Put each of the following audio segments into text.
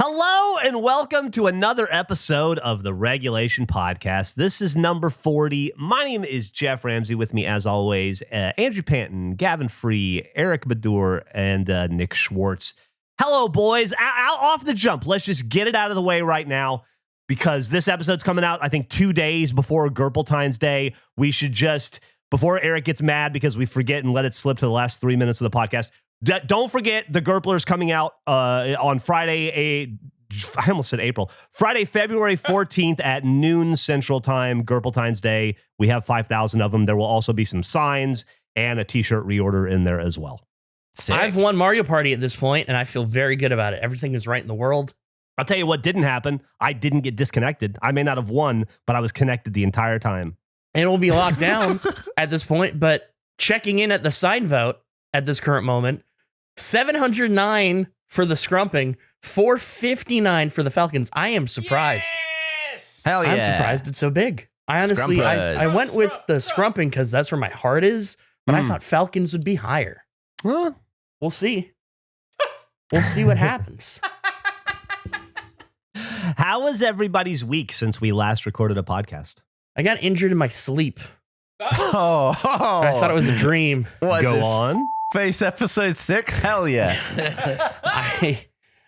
Hello and welcome to another episode of the Regulation Podcast. This is number 40. My name is Jeff Ramsey. With me, as always, Andrew Panton, Gavin Free, Eric Badur, and Nick Schwartz. Hello, boys. Off the jump. Let's just get it out of the way right now because this episode's coming out, I think, 2 days before Gurpletine's Day. We should just, before Eric gets mad because we forget and let it slip to the last 3 minutes of the podcast, don't forget the Gurplers coming out on Friday, I almost said April. Friday, February 14th at noon Central Time, Gurpletine's Day. We have 5,000 of them. There will also be some signs and a t-shirt reorder in there as well. Sick. I've won Mario Party at this point, and I feel very good about it. Everything is right in the world. I'll tell you what didn't happen. I didn't get disconnected. I may not have won, but I was connected the entire time. And it will be locked down at this point, but checking in at the sign vote at this current moment, 709 for the Scrumping, 459 for the Falcons. I am surprised. Yes! Hell yeah. I'm surprised it's so big. I honestly, I went with the Scrumping because that's where my heart is, but I thought Falcons would be higher. Huh? We'll see. We'll see what happens. How was everybody's week since we last recorded a podcast? I got injured in my sleep. Oh, I thought it was a dream. What is Go this, on. Face episode 6? Hell yeah.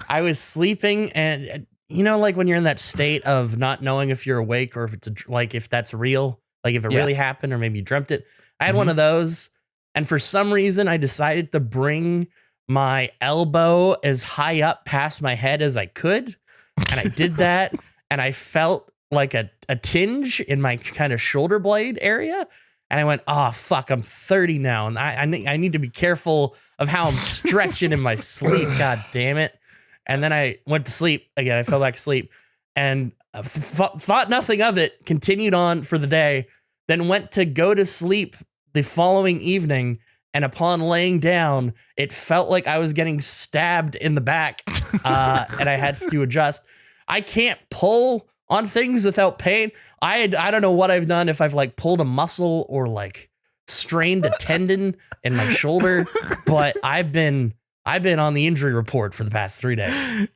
I was sleeping, and you know, like when you're in that state of not knowing if you're awake or if it's if that's real, like if it really happened or maybe you dreamt it. I had one of those, and for some reason I decided to bring my elbow as high up past my head as I could, and I did that, and I felt like a tinge in my kind of shoulder blade area. And I went, oh, fuck, I'm 30 now. And I need to be careful of how I'm stretching in my sleep. God damn it. And then I went to sleep again. I fell back asleep and thought nothing of it, continued on for the day, then went to go to sleep the following evening. And upon laying down, it felt like I was getting stabbed in the back and I had to adjust. I can't pull on things without pain. I don't know what I've done, if I've like pulled a muscle or like strained a tendon in my shoulder, but I've been on the injury report for the past 3 days.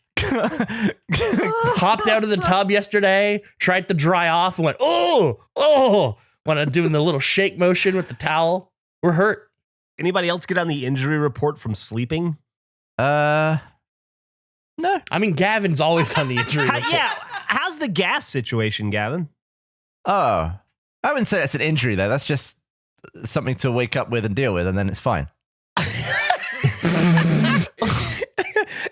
Hopped out of the tub yesterday, tried to dry off, and went, when I'm doing the little shake motion with the towel. We're hurt. Anybody else get on the injury report from sleeping? No. I mean, Gavin's always on the injury report. Yeah. How's the gas situation, Gavin? Oh, I wouldn't say that's an injury though. That's just something to wake up with and deal with, and then it's fine.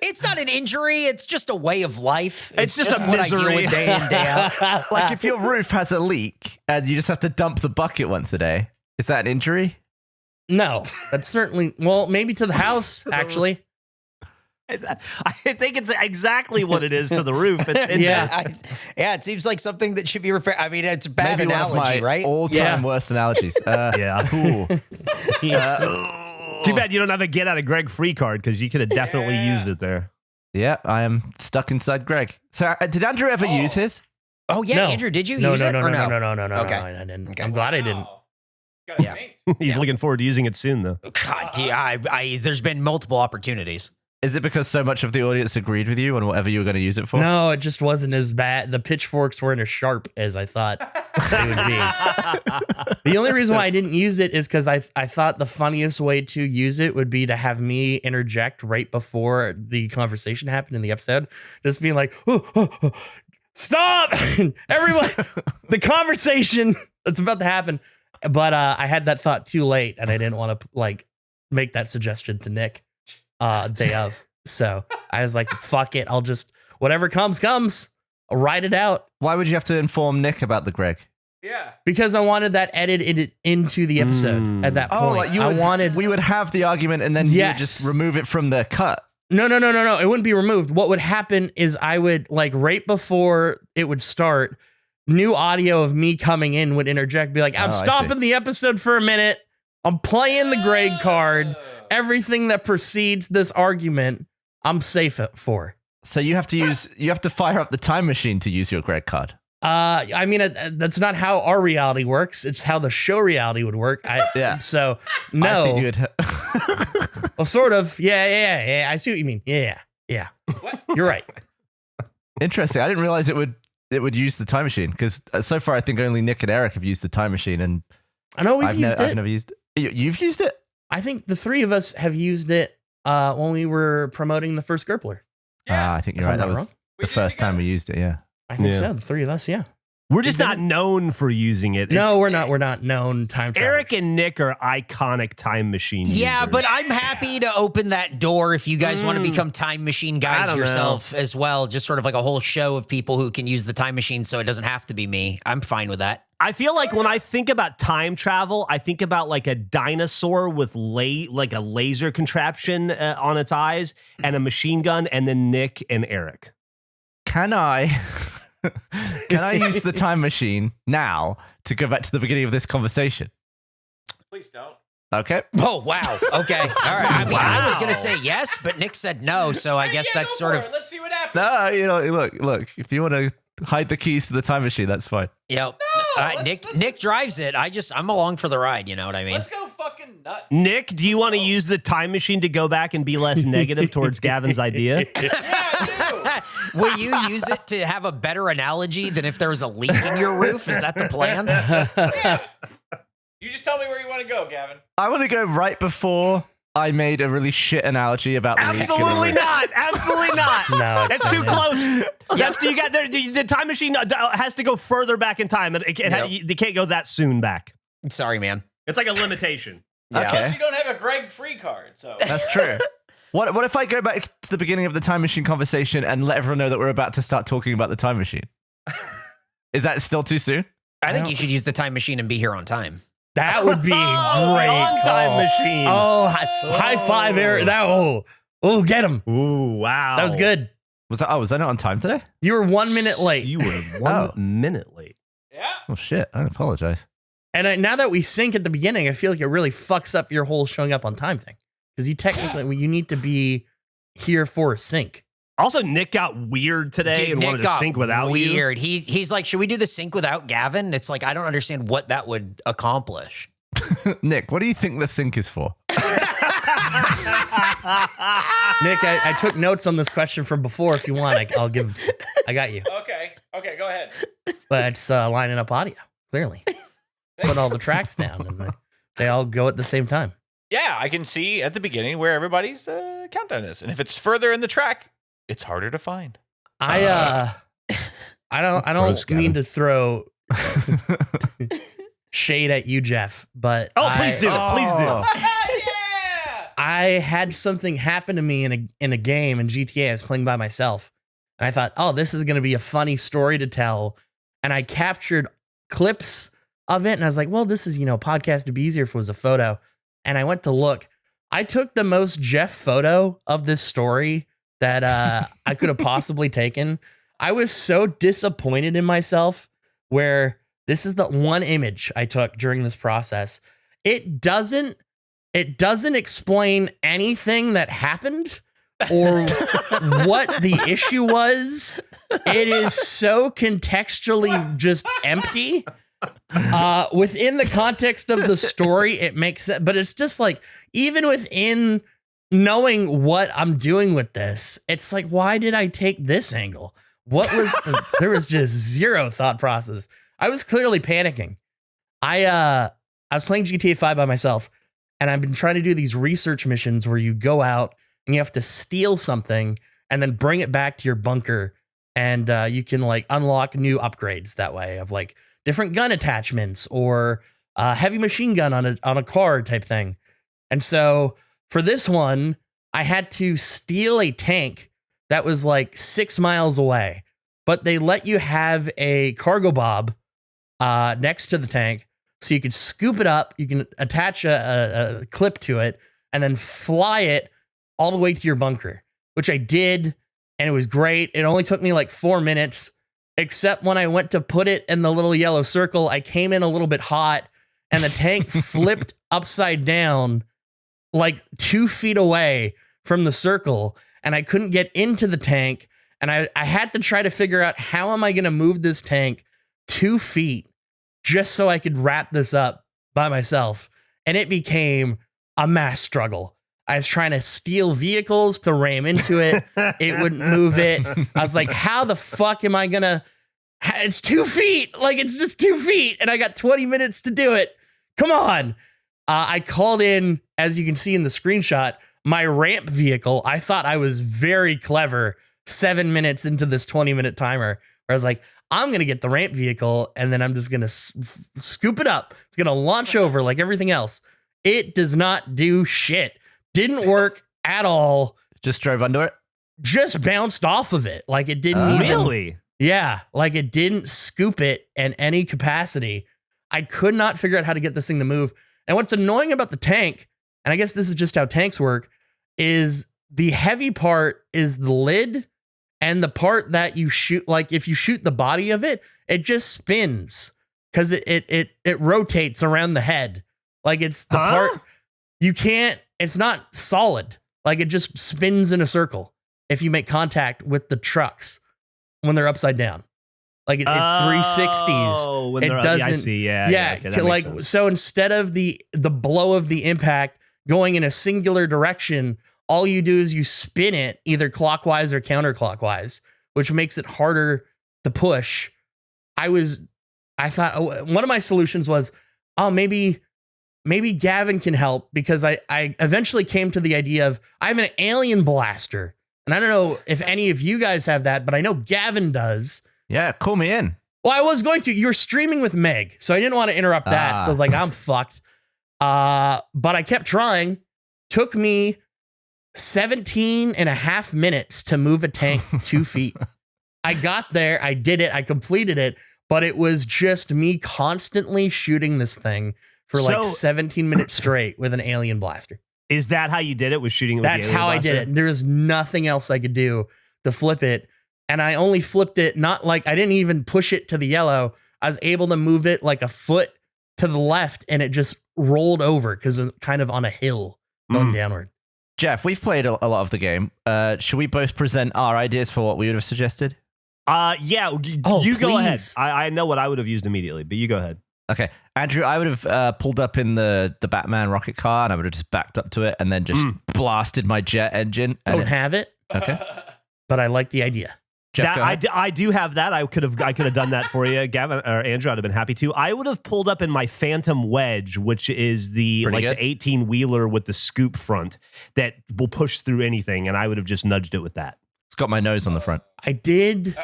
It's not an injury. It's just a way of life. It's just a what I misery. deal with day in, day out. Like if your roof has a leak and you just have to dump the bucket once a day, is that an injury? No, that's certainly, well, maybe to the house, actually. I think it's exactly what it is to the roof. It's injured. Yeah, it seems like something that should be repaired. I mean, it's a bad Maybe analogy, one of my right? all-time worst analogies. Yeah. Cool. Too bad you don't have a get out of Greg free card because you could have definitely used it there. Yeah, I am stuck inside Greg. So did Andrew ever use his? Oh, yeah, No. Andrew, did you No, use it or no? No, Okay. I didn't. Okay. I'm glad I didn't. Yeah. He's looking forward to using it soon, though. God, there's been multiple opportunities. Is it because so much of the audience agreed with you on whatever you were going to use it for? No, it just wasn't as bad. The pitchforks weren't as sharp as I thought they would be. The only reason why I didn't use it is because I thought the funniest way to use it would be to have me interject right before the conversation happened in the episode. Just being like, stop! Everyone, the conversation that's about to happen. But I had that thought too late, and I didn't want to make that suggestion to Nick day of. So I was like, fuck it. I'll just, whatever comes. I'll ride it out. Why would you have to inform Nick about the Greg? Yeah. Because I wanted that edited into the episode at that point. We would have the argument and then you would just remove it from the cut. No. It wouldn't be removed. What would happen is I would, right before it would start, new audio of me coming in would interject, be like, I'm stopping the episode for a minute. I'm playing the Greg card. Everything that precedes this argument, I'm safe for. So you have to fire up the time machine to use your Greg card. I mean, that's not how our reality works. It's how the show reality would work. So no. I think you'd well, sort of. Yeah. I see what you mean. Yeah. What? You're right. Interesting. I didn't realize it would use the time machine because so far I think only Nick and Eric have used the time machine, and I know we've used it. I've never used it. You've used it? I think the three of us have used it when we were promoting the first Gurpler. I think you're right. That was the first time we used it. Yeah, I think so. The three of us, yeah. We're just not known for using it. No, we're not. We're not known time travelers. Eric and Nick are iconic time machine Yeah, users. but I'm happy to open that door if you guys want to become time machine guys yourself as well. Just sort of like a whole show of people who can use the time machine so it doesn't have to be me. I'm fine with that. I feel like when I think about time travel, I think about like a dinosaur with like a laser contraption on its eyes and a machine gun, and then Nick and Eric. Can I use the time machine now to go back to the beginning of this conversation? Please don't. Okay. Oh, wow. Okay. All right. I mean, I was going to say yes, but Nick said no, so I guess that's sort of... Let's see what happens. No, look. If you want to hide the keys to the time machine, that's fine. Yep. Nick drives it. I'm along for the ride, you know what I mean? Let's go fucking nuts. Nick, do you want to use the time machine to go back and be less negative towards Gavin's idea? Yeah, I do. Will you use it to have a better analogy than if there was a leak in your roof? Is that the plan? Yeah. You just tell me where you want to go, Gavin. I want to go right before I made a really shit analogy about the Absolutely not. Absolutely not. No, That's too close. You got the time machine has to go further back in time. They can't go that soon back. Sorry, man. It's like a limitation. Okay. Plus, you don't have a Greg free card, so. That's true. What if I go back to the beginning of the time machine conversation and let everyone know that we're about to start talking about the time machine? Is that still too soon? I think you should use the time machine and be here on time. That would be great. Long time machine. Oh, high five, Eric. Get him. Ooh, wow. That was good. Was I not on time today? You were 1 minute late. You were 1 minute late. Yeah. Oh shit! I apologize. And now that we sync at the beginning, I feel like it really fucks up your whole showing up on time thing. Because you need to be here for a sync. Also, Nick got weird today and Nick wanted to got sync without you. weird. He's like, should we do the sync without Gavin? It's like, I don't understand what that would accomplish. Nick, what do you think the sync is for? Nick, I took notes on this question from before. If you want, I got you. Okay, go ahead. But it's lining up audio, clearly. Put all the tracks down and they all go at the same time. Yeah, I can see at the beginning where everybody's countdown is. And if it's further in the track, it's harder to find. I don't mean to throw shade at you, Geoff, but Please do. Please do. Yeah! I had something happen to me in a game in GTA. I was playing by myself, and I thought, this is going to be a funny story to tell. And I captured clips of it, and I was like, well, this is, podcast. It'd be easier if it was a photo. And I went to look. I took the most Geoff photo of this story that I could have possibly taken. I was so disappointed in myself where this is the one image I took during this process. It doesn't explain anything that happened or what the issue was. It is so contextually just empty. Within the context of the story, it makes sense, but it's just like, even within knowing what I'm doing with this, it's like, why did I take this angle? There was just zero thought process. I was clearly panicking. I was playing GTA 5 by myself, and I've been trying to do these research missions where you go out and you have to steal something and then bring it back to your bunker, and you can like unlock new upgrades that way of like different gun attachments or a heavy machine gun on a car type thing. And so for this one, I had to steal a tank that was like 6 miles away, but they let you have a cargo bob next to the tank so you could scoop it up. You can attach a clip to it and then fly it all the way to your bunker, which I did. And it was great. It only took me like 4 minutes, except when I went to put it in the little yellow circle, I came in a little bit hot and the tank flipped upside down like 2 feet away from the circle, and I couldn't get into the tank. And I had to try to figure out, how am I going to move this tank 2 feet just so I could wrap this up by myself? And it became a mass struggle. I was trying to steal vehicles to ram into it. It wouldn't move it. I was like, how the fuck am I gonna? It's 2 feet. Like, it's just 2 feet. And I got 20 minutes to do it. Come on. I called in, as you can see in the screenshot, my ramp vehicle. I thought I was very clever 7 minutes into this 20-minute timer, where I was like, I'm going to get the ramp vehicle and then I'm just going to scoop it up. It's going to launch over like everything else. It does not do shit. Didn't work at all. Just drove under it? Just bounced off of it. Like, it didn't even. Really? Yeah. Like, it didn't scoop it in any capacity. I could not figure out how to get this thing to move. And what's annoying about the tank, and I guess this is just how tanks work, is the heavy part is the lid, and the part that you shoot, like if you shoot the body of it, it just spins because it rotates around the head. Like, it's the part you can't, it's not solid. Like, it just spins in a circle if you make contact with the trucks when they're upside down. Like, it 360s. Oh, when it they're doesn't. I see. Yeah. Okay, that like, makes sense. so instead of the blow of the impact going in a singular direction, all you do is you spin it either clockwise or counterclockwise, which makes it harder to push. I thought one of my solutions was, maybe Gavin can help, because I eventually came to the idea of, I have an alien blaster. And I don't know if any of you guys have that, but I know Gavin does. Yeah, call me in. Well, I was going to. You were streaming with Meg, so I didn't want to interrupt that. So I was like, I'm fucked. But I kept trying. Took me 17 and a half minutes to move a tank 2 feet. I got there. I did it. I completed it. But it was just me constantly shooting this thing for like 17 minutes straight with an alien blaster. Is that how you did it? Was shooting it with That's the alien how I blaster? did it. There was nothing else I could do to flip it. And I only flipped it, not like, I didn't even push it to the yellow. I was able to move it like a foot to the left, and it just rolled over because it was kind of on a hill going downward. Geoff, we've played a lot of the game. Should we both present our ideas for what we would have suggested? Yeah, you go ahead. Please. I know what I would have used immediately, but you go ahead. Okay. Andrew, I would have pulled up in the Batman rocket car, and I would have just backed up to it and then just blasted my jet engine. Don't have it. Okay. But I like the idea. Geoff, go ahead. I do have that. I could have done that for you, Gavin or Andrew. I'd have been happy to. I would have pulled up in my Phantom Wedge, which is the Pretty good. the 18-wheeler with the scoop front that will push through anything, and I would have just nudged it with that. It's got my nose on the front. I did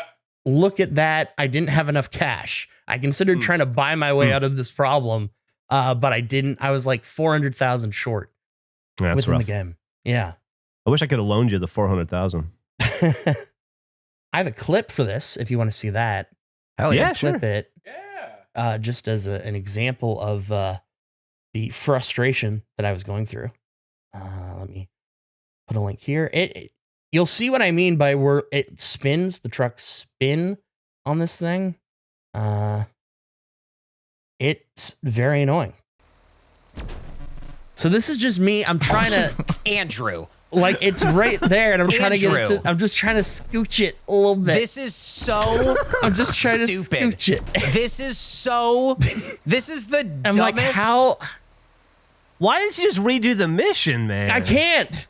look at that. I didn't have enough cash. I considered trying to buy my way out of this problem, but I didn't. I was like 400,000 short That's within rough. the game. Yeah. I wish I could have loaned you the 400,000. I have a clip for this if you want to see that. Hell yeah, Clip it Yeah. just as an example of the frustration that I was going through. Let me put a link here. You'll see what I mean by where it spins. The trucks spin on this thing. It's very annoying. So this is just me. I'm trying to Andrew, like, it's right there, and I'm trying to get Andrew. it. I'm just trying to scooch it a little bit. this is so I'm just trying stupid. to scooch it. This is the I'm dumbest. like, how? Why didn't you just redo the mission, man? I can't.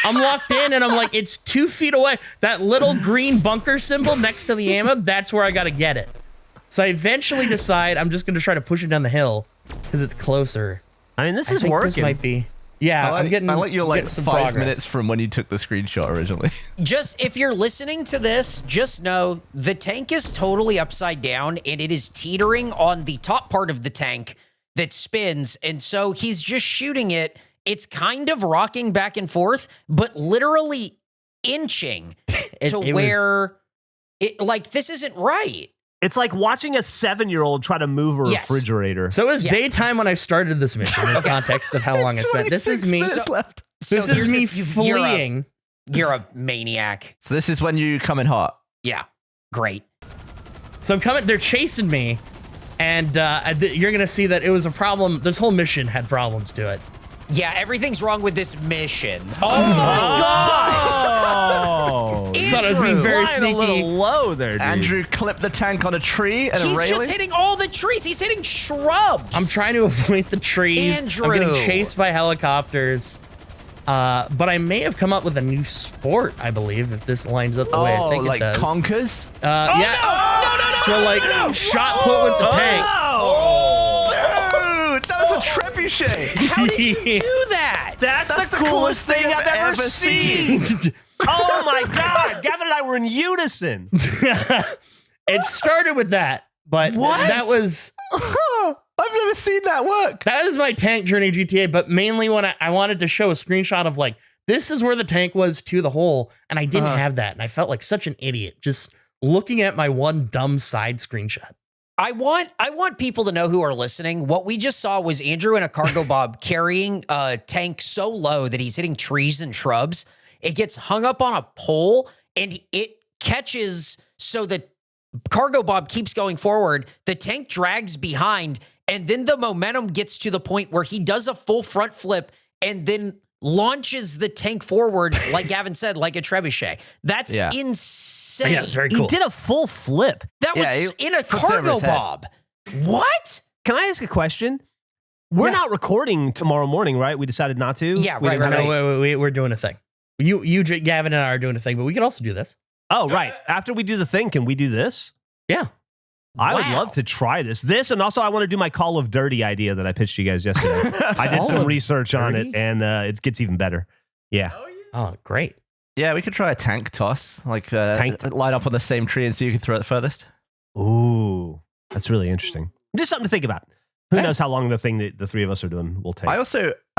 I'm locked in, and I'm like, it's 2 feet away. That little green bunker symbol next to the ammo, that's where I got to get it. So I eventually decide I'm just going to try to push it down the hill because it's closer. I mean, this I is think working. This might be. Yeah, I'm getting. I like you're like getting some 5 progress. minutes from when you took the screenshot originally. Just if you're listening to this, just know the tank is totally upside down and it is teetering on the top part of the tank that spins. And so he's just shooting it. It's kind of rocking back and forth, but literally inching to where this isn't right. It's like watching a 7-year-old try to move a Yes. refrigerator. So it was daytime when I started this mission. In context of how long I spent. This is me. minutes left. This So is here's me this- fleeing. You're a maniac. So this is when you come in hot. Yeah, great. So I'm coming. They're chasing me, and you're gonna see that it was a problem. This whole mission had problems to it. Yeah, everything's wrong with this mission. Oh my god! Oh, Andrew, thought I was being very Flying a little sneaky. low there, dude. Andrew clipped the tank on a tree and a He's railing. just hitting all the trees. He's hitting shrubs. I'm trying to avoid the trees. Andrew. I'm getting chased by helicopters. But I may have come up with a new sport, I believe, if this lines up the way I think like it does. conkers? Yeah. So like shot put with the tank. Dude, that was a trebuchet. How did you do that? That's the coolest thing I've ever seen. Oh my God. Gavin and I were in unison. It started with that, but that was I've never seen that work. that was my tank journey GTA. But mainly when I wanted to show a screenshot of like this is where the tank was to the hole, and I didn't have that, and I felt like such an idiot just looking at my one dumb side screenshot. I want people to know who are listening. What we just saw was Andrew in a cargo bob carrying a tank so low that he's hitting trees and shrubs. It gets hung up on a pole and it catches, so the cargo bob keeps going forward. The tank drags behind, and then the momentum gets to the point where he does a full front flip and then launches the tank forward, like Gavin said, like a trebuchet. That's insane. Yeah, it's very He cool. did a full flip. That was he in a flipped over cargo his head. bob. What? Can I ask a question? We're not recording tomorrow morning, right? We decided not to. Yeah, We right, didn't have right. any- We're doing a thing. You, Gavin and I are doing a thing, but we can also do this. Oh, right. After we do the thing, can we do this? Yeah. I would Wow. love to try this. This, and also I want to do my Call of Dirty idea that I pitched you guys yesterday. I did Call some of research on it, Dirty? and it gets even better. Yeah. Oh, great. Yeah, we could try a tank toss. Like Tank- line up on the same tree and see who can throw it the furthest. Ooh, that's really interesting. Just something to think about. Who knows how long the thing that the three of us are doing will take. I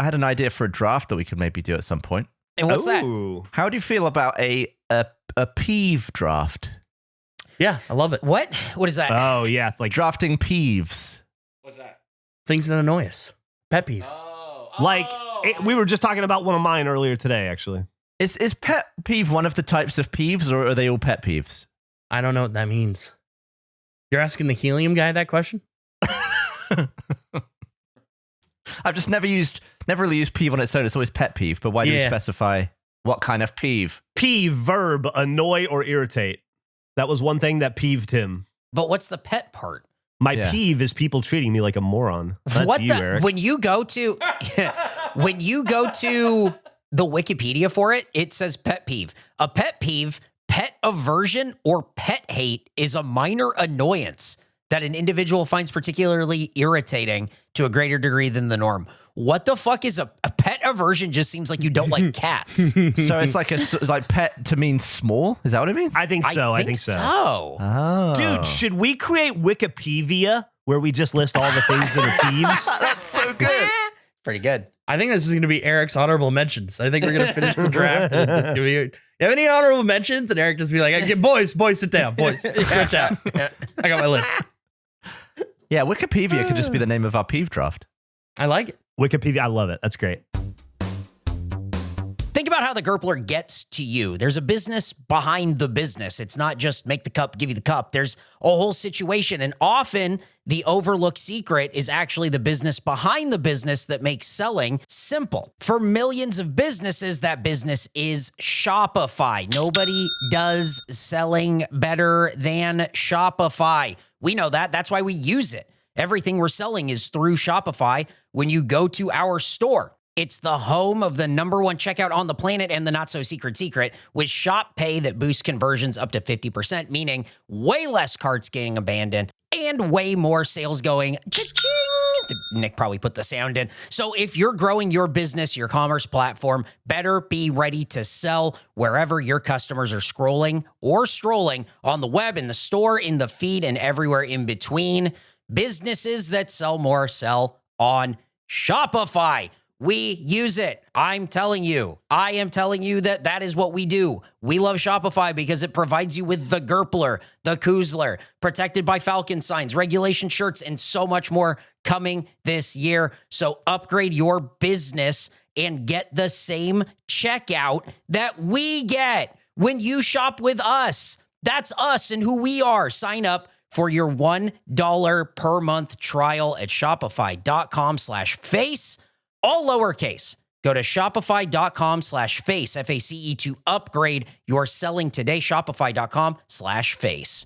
had an idea for a draft that we could maybe do at some point. And what's that? Ooh. How do you feel about a peeve draft? Yeah, I love it. What? What is that? Oh, yeah. Like, Drafting peeves. What's that? Things that annoy us. Pet peeve. we were just talking about one of mine earlier today, actually. Is pet peeve one of the types of peeves, or are they all pet peeves? I don't know what that means. You're asking the helium guy that question? I've just never really used peeve on its own. It's always pet peeve. But why do we Yeah. specify what kind of peeve? Peeve, verb, annoy or irritate. That was one thing that peeved him. But what's the pet part? My Yeah. peeve is people treating me like a moron. That's what you, the? Eric. When you go to the Wikipedia for it, it says pet peeve. A pet peeve, pet aversion, or pet hate is a minor annoyance that an individual finds particularly irritating to a greater degree than the norm. What the fuck is a pet aversion? Just seems like you don't like cats. So it's like pet to mean small. Is that what it means? I think so. I think so. Oh, Dude, should we create wikipeevia where we just list all the things that are peeves? that's so good. Pretty good. I think this is going to be Eric's honorable mentions. I think we're going to finish the draft. And it's gonna be, you have any honorable mentions? And Eric just be like, "Okay, boys, sit down. Boys, stretch out. I got my list. Yeah, Wikipedia could just be the name of our peeve draft. I like it. Wikipedia, I love it. That's great. Think about how the Gurpler gets to you. There's a business behind the business. It's not just make the cup, give you the cup. There's a whole situation. And often the overlooked secret is actually the business behind the business that makes selling simple. For millions of businesses, that business is Shopify. Nobody does selling better than Shopify. We know that. That's why we use it. Everything we're selling is through Shopify. When you go to our store, it's the home of the #1 checkout on the planet and the not-so-secret secret with Shop Pay that boosts conversions up to 50%, meaning way less carts getting abandoned and way more sales going cha-ching. Nick probably put the sound in. So if you're growing your business, your commerce platform, better be ready to sell wherever your customers are scrolling or strolling on the web, in the store, in the feed, and everywhere in between. Businesses that sell more sell on Shopify. We use it. I am telling you that is what we do. We love Shopify because it provides you with the Gurpler, the Kuzler, protected by Falcon signs, regulation shirts, and so much more coming this year. So upgrade your business and get the same checkout that we get when you shop with us. That's us and who we are. Sign up for your $1 per month trial at shopify.com/face. All lowercase. Go to shopify.com/face, F-A-C-E, to upgrade your selling today. Shopify.com/face.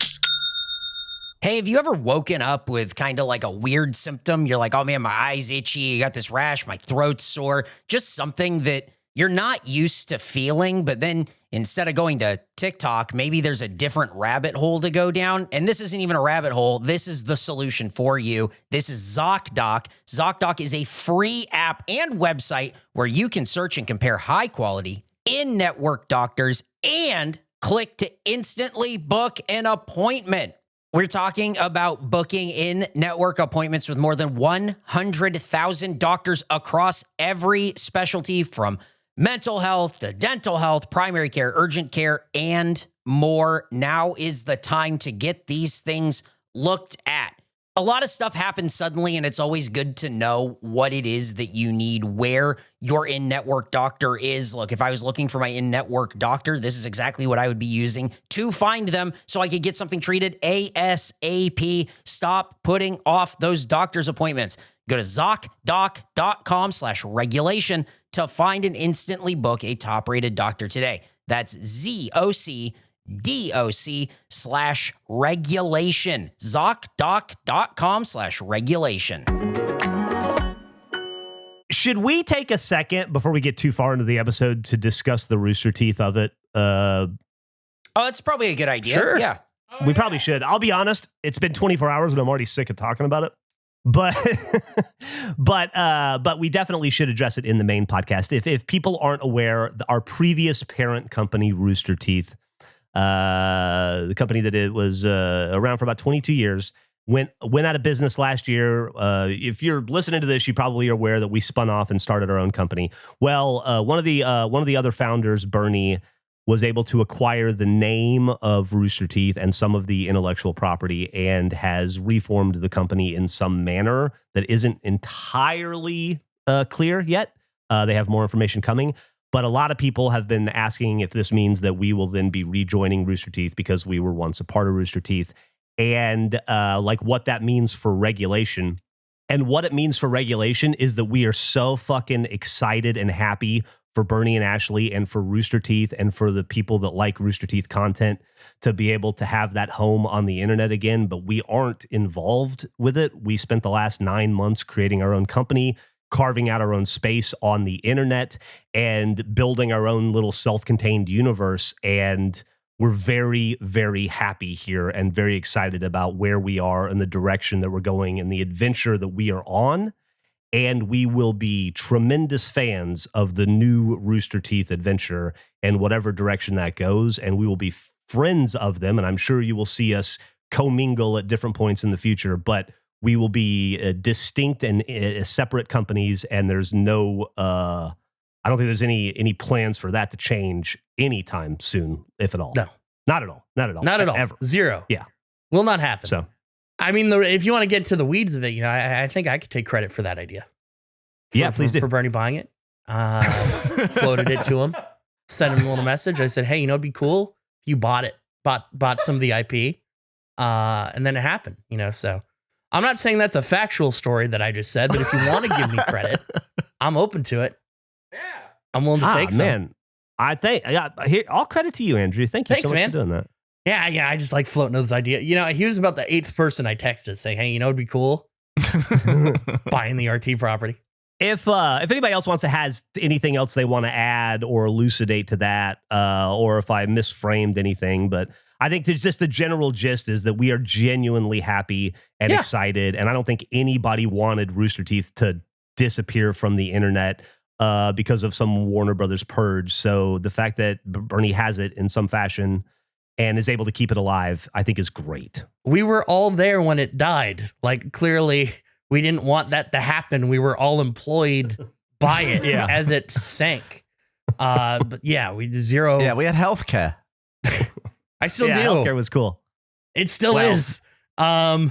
Hey, have you ever woken up with kind of like a weird symptom? You're like, oh man, my eye's itchy, I got this rash, my throat's sore, just something that you're not used to feeling, but then instead of going to TikTok, maybe there's a different rabbit hole to go down. And this isn't even a rabbit hole. This is the solution for you. This is ZocDoc. ZocDoc is a free app and website where you can search and compare high quality in-network doctors and click to instantly book an appointment. We're talking about booking in-network appointments with more than 100,000 doctors across every specialty, from mental health to dental health, primary care, urgent care, and more. Now is the time to get these things looked at. A lot of stuff happens suddenly, and it's always good to know what it is that you need, where your in-network doctor is. Look, if I was looking for my in-network doctor, this is exactly what I would be using to find them so I could get something treated ASAP. Stop putting off those doctor's appointments. Go to ZocDoc.com/regulation to find and instantly book a top-rated doctor today. That's ZocDoc/regulation. ZocDoc.com/regulation. Should we take a second before we get too far into the episode to discuss the Rooster Teeth of it? Oh, it's probably a good idea. Sure. Yeah. We probably should. I'll be honest. It's been 24 hours and I'm already sick of talking about it. But we definitely should address it in the main podcast. If people aren't aware, our previous parent company, Rooster Teeth, the company that it was around for about 22 years, went out of business last year. If you're listening to this, you probably are aware that we spun off and started our own company. Well, one of the other founders, Bernie, was able to acquire the name of Rooster Teeth and some of the intellectual property and has reformed the company in some manner that isn't entirely clear yet. They have more information coming, but a lot of people have been asking if this means that we will then be rejoining Rooster Teeth because we were once a part of Rooster Teeth, and like what that means for regulation. And what it means for regulation is that we are so fucking excited and happy for Bernie and Ashley and for Rooster Teeth and for the people that like Rooster Teeth content to be able to have that home on the internet again. But we aren't involved with it. We spent the last 9 months creating our own company, carving out our own space on the internet, and building our own little self-contained universe. And we're very, very happy here and very excited about where we are and the direction that we're going and the adventure that we are on. And we will be tremendous fans of the new Rooster Teeth adventure and whatever direction that goes. And we will be friends of them. And I'm sure you will see us commingle at different points in the future. But we will be distinct and separate companies. And there's no, I don't think there's any plans for that to change anytime soon, if at all. No. Not at all. Not at all. Not at all. Ever. Zero. Yeah. Will not happen. So. I mean, if you want to get into the weeds of it, I think I could take credit for that idea. Please do. For Bernie buying it. Floated it to him, sent him a little message. I said, hey, it'd be cool if you bought some of the IP. And then it happened, so I'm not saying that's a factual story that I just said, but if you want to give me credit, I'm open to it. Yeah. I'm willing to take some. Man, I think here, all credit to you, Andrew. Thank you so much for doing that. Yeah, I just like floating those ideas. He was about the 8th person I texted saying, hey, it'd be cool buying the RT property. If anybody else has anything else they want to add or elucidate to that, or if I misframed anything, but I think there's just the general gist is that we are genuinely happy and excited. And I don't think anybody wanted Rooster Teeth to disappear from the internet because of some Warner Brothers purge. So the fact that Bernie has it in some fashion and is able to keep it alive, I think is great. We were all there when it died. Like, clearly we didn't want that to happen. We were all employed by it as it sank. But we zero. Yeah, we had healthcare. I still do. Healthcare was cool. It still is. Anyway,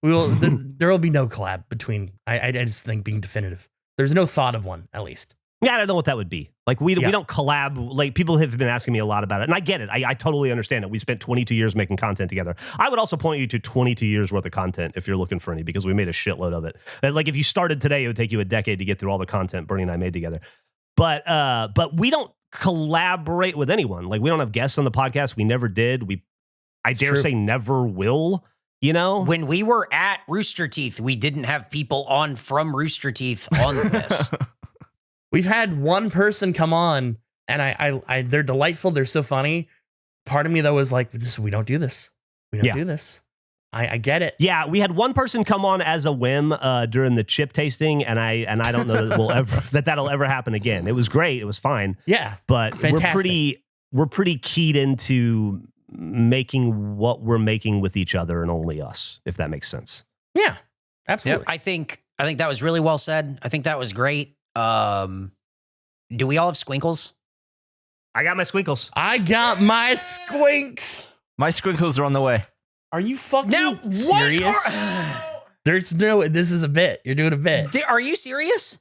we will. There will be no collab between. I just think being definitive. There's no thought of one, at least. Yeah, I don't know what that would be. Like, we don't collab. Like, people have been asking me a lot about it. And I get it. I totally understand it. We spent 22 years making content together. I would also point you to 22 years worth of content if you're looking for any, because we made a shitload of it. Like, if you started today, it would take you a decade to get through all the content Bernie and I made together. But we don't collaborate with anyone. Like, we don't have guests on the podcast. We never did. I dare say never will. You know, when we were at Rooster Teeth, we didn't have people on from Rooster Teeth on this. We've had one person come on, and I they're delightful. They're so funny. Part of me though was like, we don't do this. We don't do this. I get it. Yeah, we had one person come on as a whim during the chip tasting, and I don't know that that'll ever happen again. It was great. It was fine. Yeah, but fantastic. we're pretty keyed into making what we're making with each other and only us, if that makes sense. Yeah, absolutely. I think that was really well said. I think that was great. Do we all have Squinkles? I got my Squinkles. I got my Squinks. My Squinkles are on the way. Are you fucking now, serious? This is a bit. You're doing a bit. Are you serious?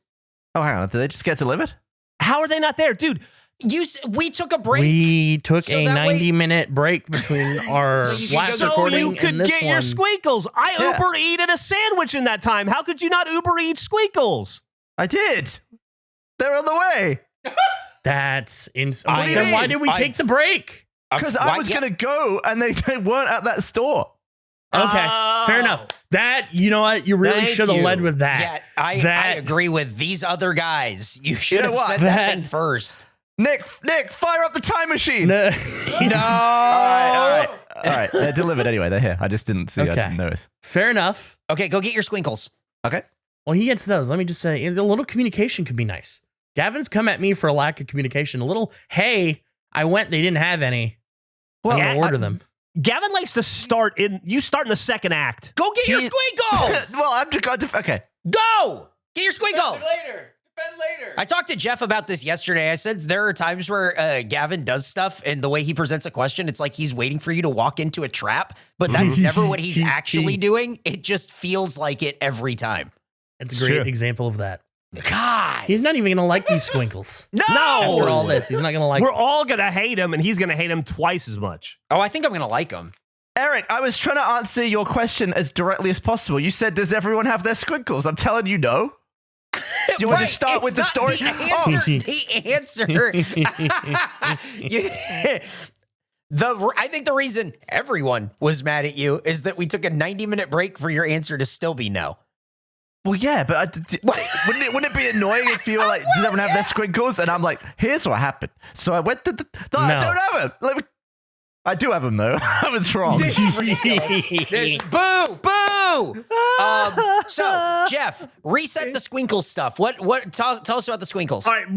Oh, hang on. Did they just get delivered? How are they not there? Dude, we took a break. We took a 90-minute break between our last recording you could and this get your Squinkles. I Uber Eated a sandwich in that time. How could you not Uber Eat Squinkles? I did. They're on the way. That's insane. Then why did we take the break? Because I was going to go and they weren't at that store. Okay, fair enough. That, you know what? You really should have led with that. Yeah, I agree with these other guys. You should have said that thing first. Nick, fire up the time machine. No. All right. They're delivered anyway. They're here. I just didn't see. I didn't notice. Fair enough. Okay, go get your Squinkles. Okay. Well, he gets those. Let me just say, a little communication could be nice. Gavin's come at me for a lack of communication. A little, hey, I went, they didn't have any. Well, I'm gonna order them. Gavin likes to start in the second act. Go get your Squinkles. Well, I'm just going to, okay. Go get your Squinkles. Defend later. I talked to Geoff about this yesterday. I said there are times where Gavin does stuff, and the way he presents a question, it's like he's waiting for you to walk into a trap, but that's never what he's actually doing. It just feels like it every time. It's a great example of that. God. He's not even going to like these Squinkles. No. After all this, he's not going to like We're all going to hate him, and he's going to hate him twice as much. Oh, I think I'm going to like him. Eric, I was trying to answer your question as directly as possible. You said, does everyone have their Squinkles? I'm telling you, no. Do you want to start with the story? The answer. I think the reason everyone was mad at you is that we took a 90-minute break for your answer to still be no. Well, yeah, but wouldn't it be annoying if you were like, does everyone have their Squinkles? And I'm like, here's what happened. So I went to I don't have them. I do have them, though. I was wrong. This is ridiculous. Boo! So, Geoff, reset the Squinkles stuff. Tell us about the Squinkles. All right.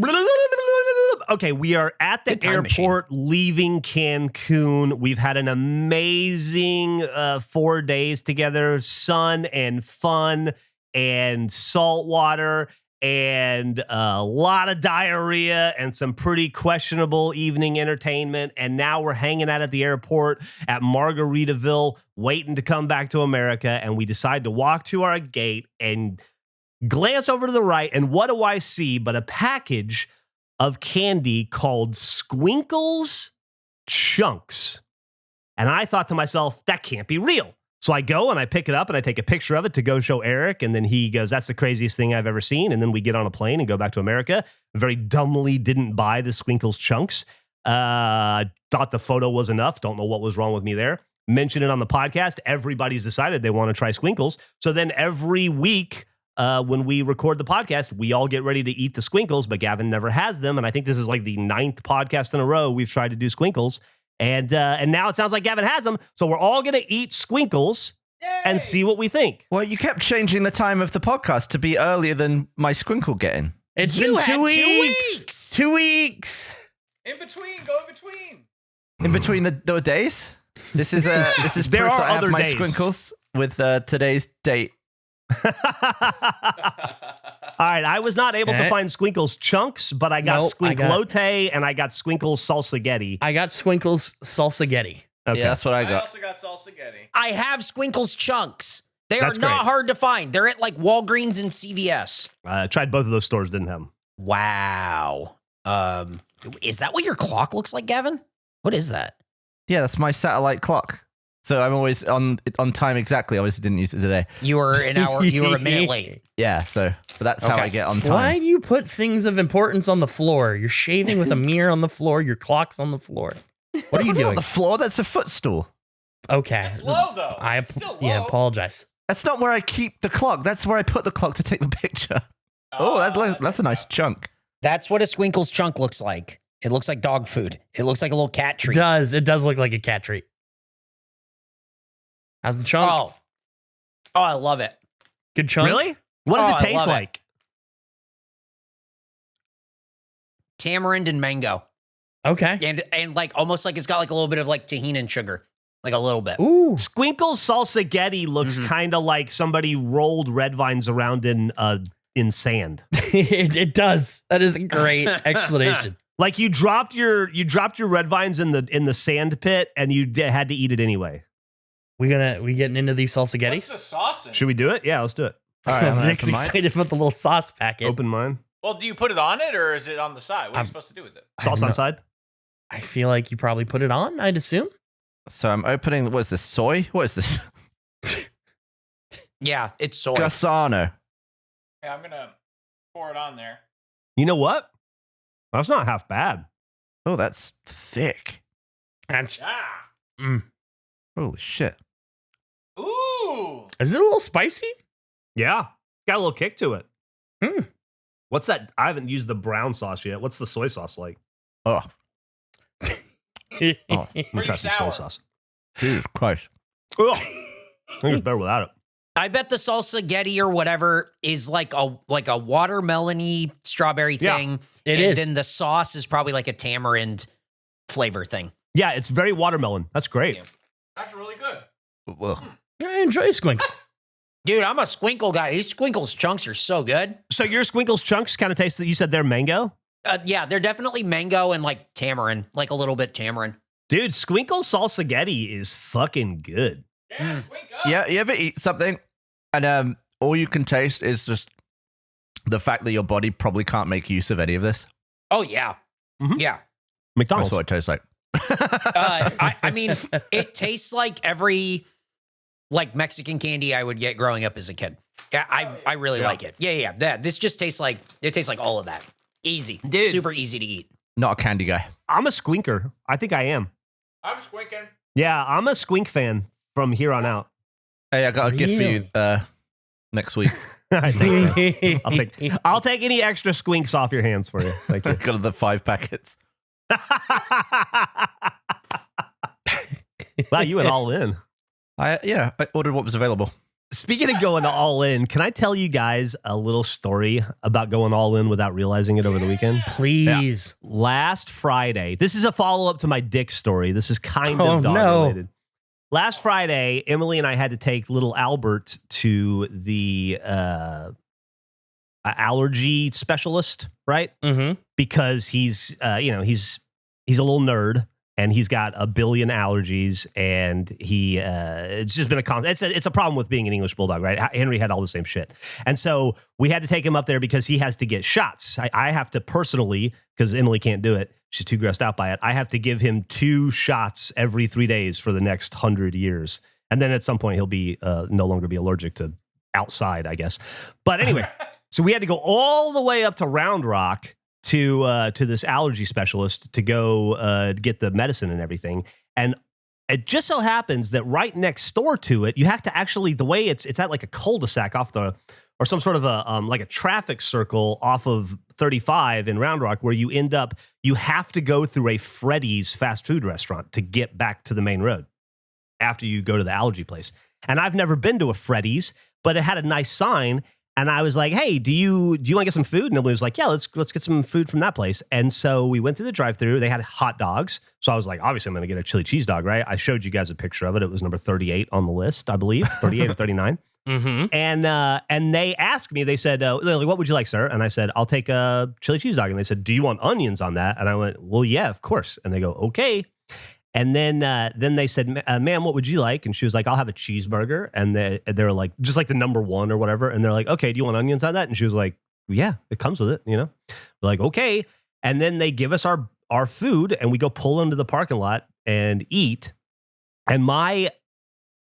Okay, we are at the airport leaving Cancun. We've had an amazing 4 days together, sun and fun and salt water and a lot of diarrhea and some pretty questionable evening entertainment. And now we're hanging out at the airport at Margaritaville, waiting to come back to America. And we decide to walk to our gate and glance over to the right. And what do I see but a package of candy called Skwinkles Chunks. And I thought to myself, that can't be real. So I go and I pick it up and I take a picture of it to go show Eric. And then he goes, that's the craziest thing I've ever seen. And then we get on a plane and go back to America. Very dumbly didn't buy the Skwinkles Chunks. Thought the photo was enough. Don't know what was wrong with me there. Mentioned it on the podcast. Everybody's decided they want to try Squinkles. So then every week when we record the podcast, we all get ready to eat the Squinkles, but Gavin never has them. And I think this is like the 9th podcast in a row we've tried to do Squinkles. And now it sounds like Gavin has them. So we're all going to eat Squinkles and see what we think. Well, you kept changing the time of the podcast to be earlier than my Squinkle getting. It's been 2 weeks. 2 weeks. In between. Go in between. In between the days? This is proof There are that I have other my days. Squinkles with today's date. All right, I was not able to find Skwinkles Chunks, but I got Squinklote and I got Skwinkles Salsaghetti. I got Skwinkles Salsaghetti. Okay. Yeah, that's what I I got. also got Salsaghetti. I have Squinkles Chunks. They That's are not great. hard to find. They're at like Walgreens and CVS. Tried both of those stores, didn't have them. Wow. Is that what your clock looks like, Gavin? What is that? Yeah, that's my satellite clock. So I'm always on time exactly. Obviously didn't use it today. You were a minute late. Yeah, but that's how Okay. I get on time. Why do you put things of importance on the floor? You're shaving with a mirror on the floor. Your clock's on the floor. What are you That's not doing? the floor, that's a footstool. Okay. It's low though. It's still low. Apologize. That's not where I keep the clock. That's where I put the clock to take the picture. That's a nice chunk. That's what a Squinkles chunk looks like. It looks like dog food. It looks like a little cat treat. It does look like a cat treat. How's the chunk? Oh, I love it. Good chunk. Really? What does Oh, it I taste love it. like? Tamarind and mango. Okay. And like almost like it's got like a little bit of like tahini and sugar. Like a little bit. Ooh. Skwinkles Salsaghetti looks kind of like somebody rolled red vines around in sand. It does. That is a great explanation. Like you dropped your red vines in the sand pit and you had to eat it anyway. We getting into these What's salsaghettis? the sauce in it? Should we do it? Yeah, let's do it. All right, I'm gonna Nick's open mine. excited about the little sauce packet. Open mine. Well, do you put it on it or is it on the side? What are you I'm- supposed to do with it? Sauce on side. I feel like you probably put it on, I'd assume. So I'm opening, what is this, soy? What is this? Yeah, it's soy. Gassano. Yeah, I'm gonna pour it on there. You know what? That's not half bad. Oh, that's thick. That's, Yeah. Holy shit. Ooh. is it a little spicy? Yeah. Got a little kick to it. Hmm. What's that? I haven't used the brown sauce yet. What's the soy sauce like? Oh, I'm gonna try Pretty some sour. soy sauce. Jesus Christ. Ugh. I think it's better without it. I bet the salsaghetti or whatever is like a watermelon-y strawberry Yeah, thing. it and is. then the sauce is probably like a tamarind flavor thing. Yeah, it's very watermelon. That's great. Yeah. That's really good. Ugh. I enjoy Squink. Dude, I'm a Squinkle guy. These Squinkles chunks are so good. So your Skwinkles chunks kind of taste that you said they're mango? Yeah, they're definitely mango and like tamarind, like a little bit tamarind. Dude, Skwinkles Salsaghetti is fucking good. Yeah, wake up. Yeah, you ever eat something and all you can taste is just the fact that your body probably can't make use of any of this? Oh, yeah. Mhm. Yeah. McDonald's. That's what it tastes like. I mean, it tastes like every like Mexican candy I would get growing up as a kid. Yeah, I really like it. Yeah. This just tastes like all of that. Easy. Dude. Super easy to eat. Not a candy guy. I'm a Squinker. I think I am. I'm squinking. Yeah, I'm a Squink fan from here on out. Hey, I got a gift for you next week. Thanks, man. I'll take any extra squinks off your hands for you. Thank you. Got the 5 packets. Wow, you went all in. I ordered what was available. Speaking of going all in, can I tell you guys a little story about going all in without realizing it over the weekend? Please. Last Friday, this is a follow-up to my dick story. This is kind Oh, of dog no. related. Last Friday, Emily and I had to take little Albert to the allergy specialist, right? Mm-hmm. Because he's a little nerd and he's got a billion allergies, and it's just been it's a problem with being an English bulldog, right? Henry had all the same shit, and so we had to take him up there because he has to get shots. I have to personally, because Emily can't do it; she's too grossed out by it. I have to give him 2 shots every 3 days for the next 100 years, and then at some point he'll be no longer be allergic to outside, I guess. But anyway, so we had to go all the way up to Round Rock to this allergy specialist to go get the medicine and everything. And it just so happens that right next door to it, you have to actually, the way it's at like a cul-de-sac or some sort of like a traffic circle off of 35 in Round Rock, where you have to go through a Freddy's fast food restaurant to get back to the main road after you go to the allergy place. And I've never been to a Freddy's, but it had a nice sign. And I was like, hey, do you want to get some food? And Emily was like, yeah, let's get some food from that place. And so we went through the drive-thru. They had hot dogs. So I was like, obviously, I'm going to get a chili cheese dog, right? I showed you guys a picture of it. It was number 38 on the list, I believe, 38 or 39. Mm-hmm. And they asked me, they said, they're like, what would you like, sir? And I said, I'll take a chili cheese dog. And they said, do you want onions on that? And I went, well, yeah, of course. And they go, okay. And then they said, ma'am, what would you like? And she was like, I'll have a cheeseburger. And they're like, just like the number 1 or whatever. And they're like, okay, do you want onions on that? And she was like, yeah, it comes with it, you know? We're like, okay. And then they give us our food and we go pull into the parking lot and eat. And my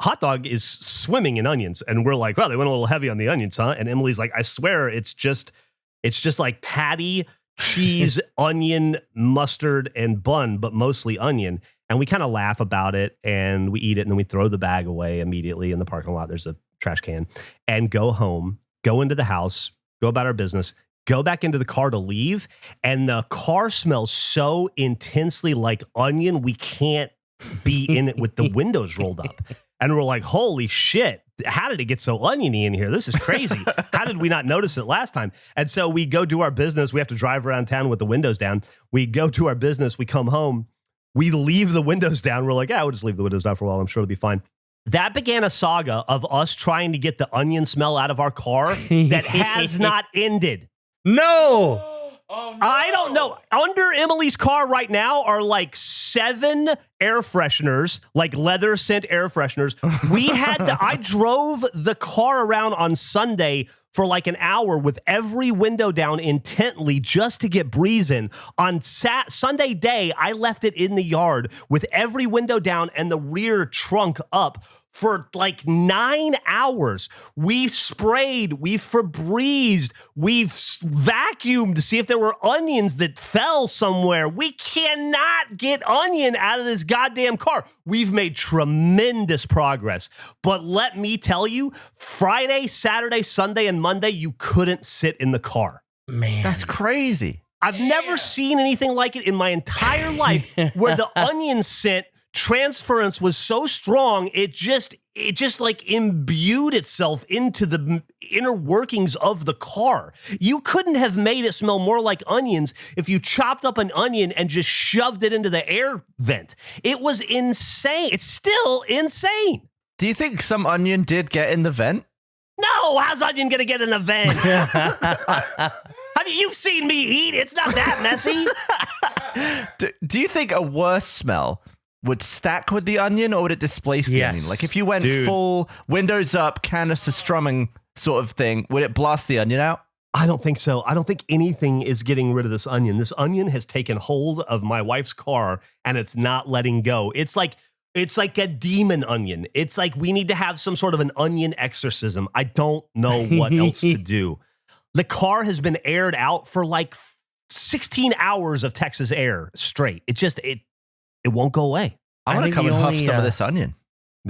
hot dog is swimming in onions. And we're like, well, they went a little heavy on the onions, huh? And Emily's like, I swear it's just like patty, cheese, onion, mustard, and bun, but mostly onion. And we kind of laugh about it and we eat it and then we throw the bag away immediately in the parking lot. There's a trash can and go home, go into the house, go about our business, go back into the car to leave. And the car smells so intensely like onion, we can't be in it with the windows rolled up. And we're like, holy shit, how did it get so oniony in here? This is crazy. How did we not notice it last time? And so we go do our business. We have to drive around town with the windows down. We go to our business. We come home. We leave the windows down. We're like, yeah, we'll just leave the windows down for a while. I'm sure it'll be fine. That began a saga of us trying to get the onion smell out of our car that has not ended. No. Oh, no. I don't know. Under Emily's car right now are like 7 air fresheners, like leather scent air fresheners. I drove the car around on Sunday for like an hour with every window down intently just to get breeze in. On Sunday day, I left it in the yard with every window down and the rear trunk up for like 9 hours. We've sprayed, we've Febrezed, we've vacuumed to see if there were onions that fell somewhere. We cannot get onion out of this goddamn car. We've made tremendous progress. But let me tell you, Friday, Saturday, Sunday, and Monday, you couldn't sit in the car. Man. That's crazy. I've never seen anything like it in my entire life where the onion scent transference was so strong, it just like imbued itself into the inner workings of the car. You couldn't have made it smell more like onions if you chopped up an onion and just shoved it into the air vent. It was insane. It's still insane. Do you think some onion did get in the vent? No, how's onion gonna get in the vent? You've seen me eat. It's not that messy. Do you think a worse smell would stack with the onion or would it displace the onion? Like if you went full windows up, canister strumming sort of thing, would it blast the onion out? I don't think so. I don't think anything is getting rid of this onion. This onion has taken hold of my wife's car and it's not letting go. It's like a demon onion. It's like we need to have some sort of an onion exorcism. I don't know what else to do. The car has been aired out for like 16 hours of Texas air straight. It won't go away. I'm going to come and huff some of this onion.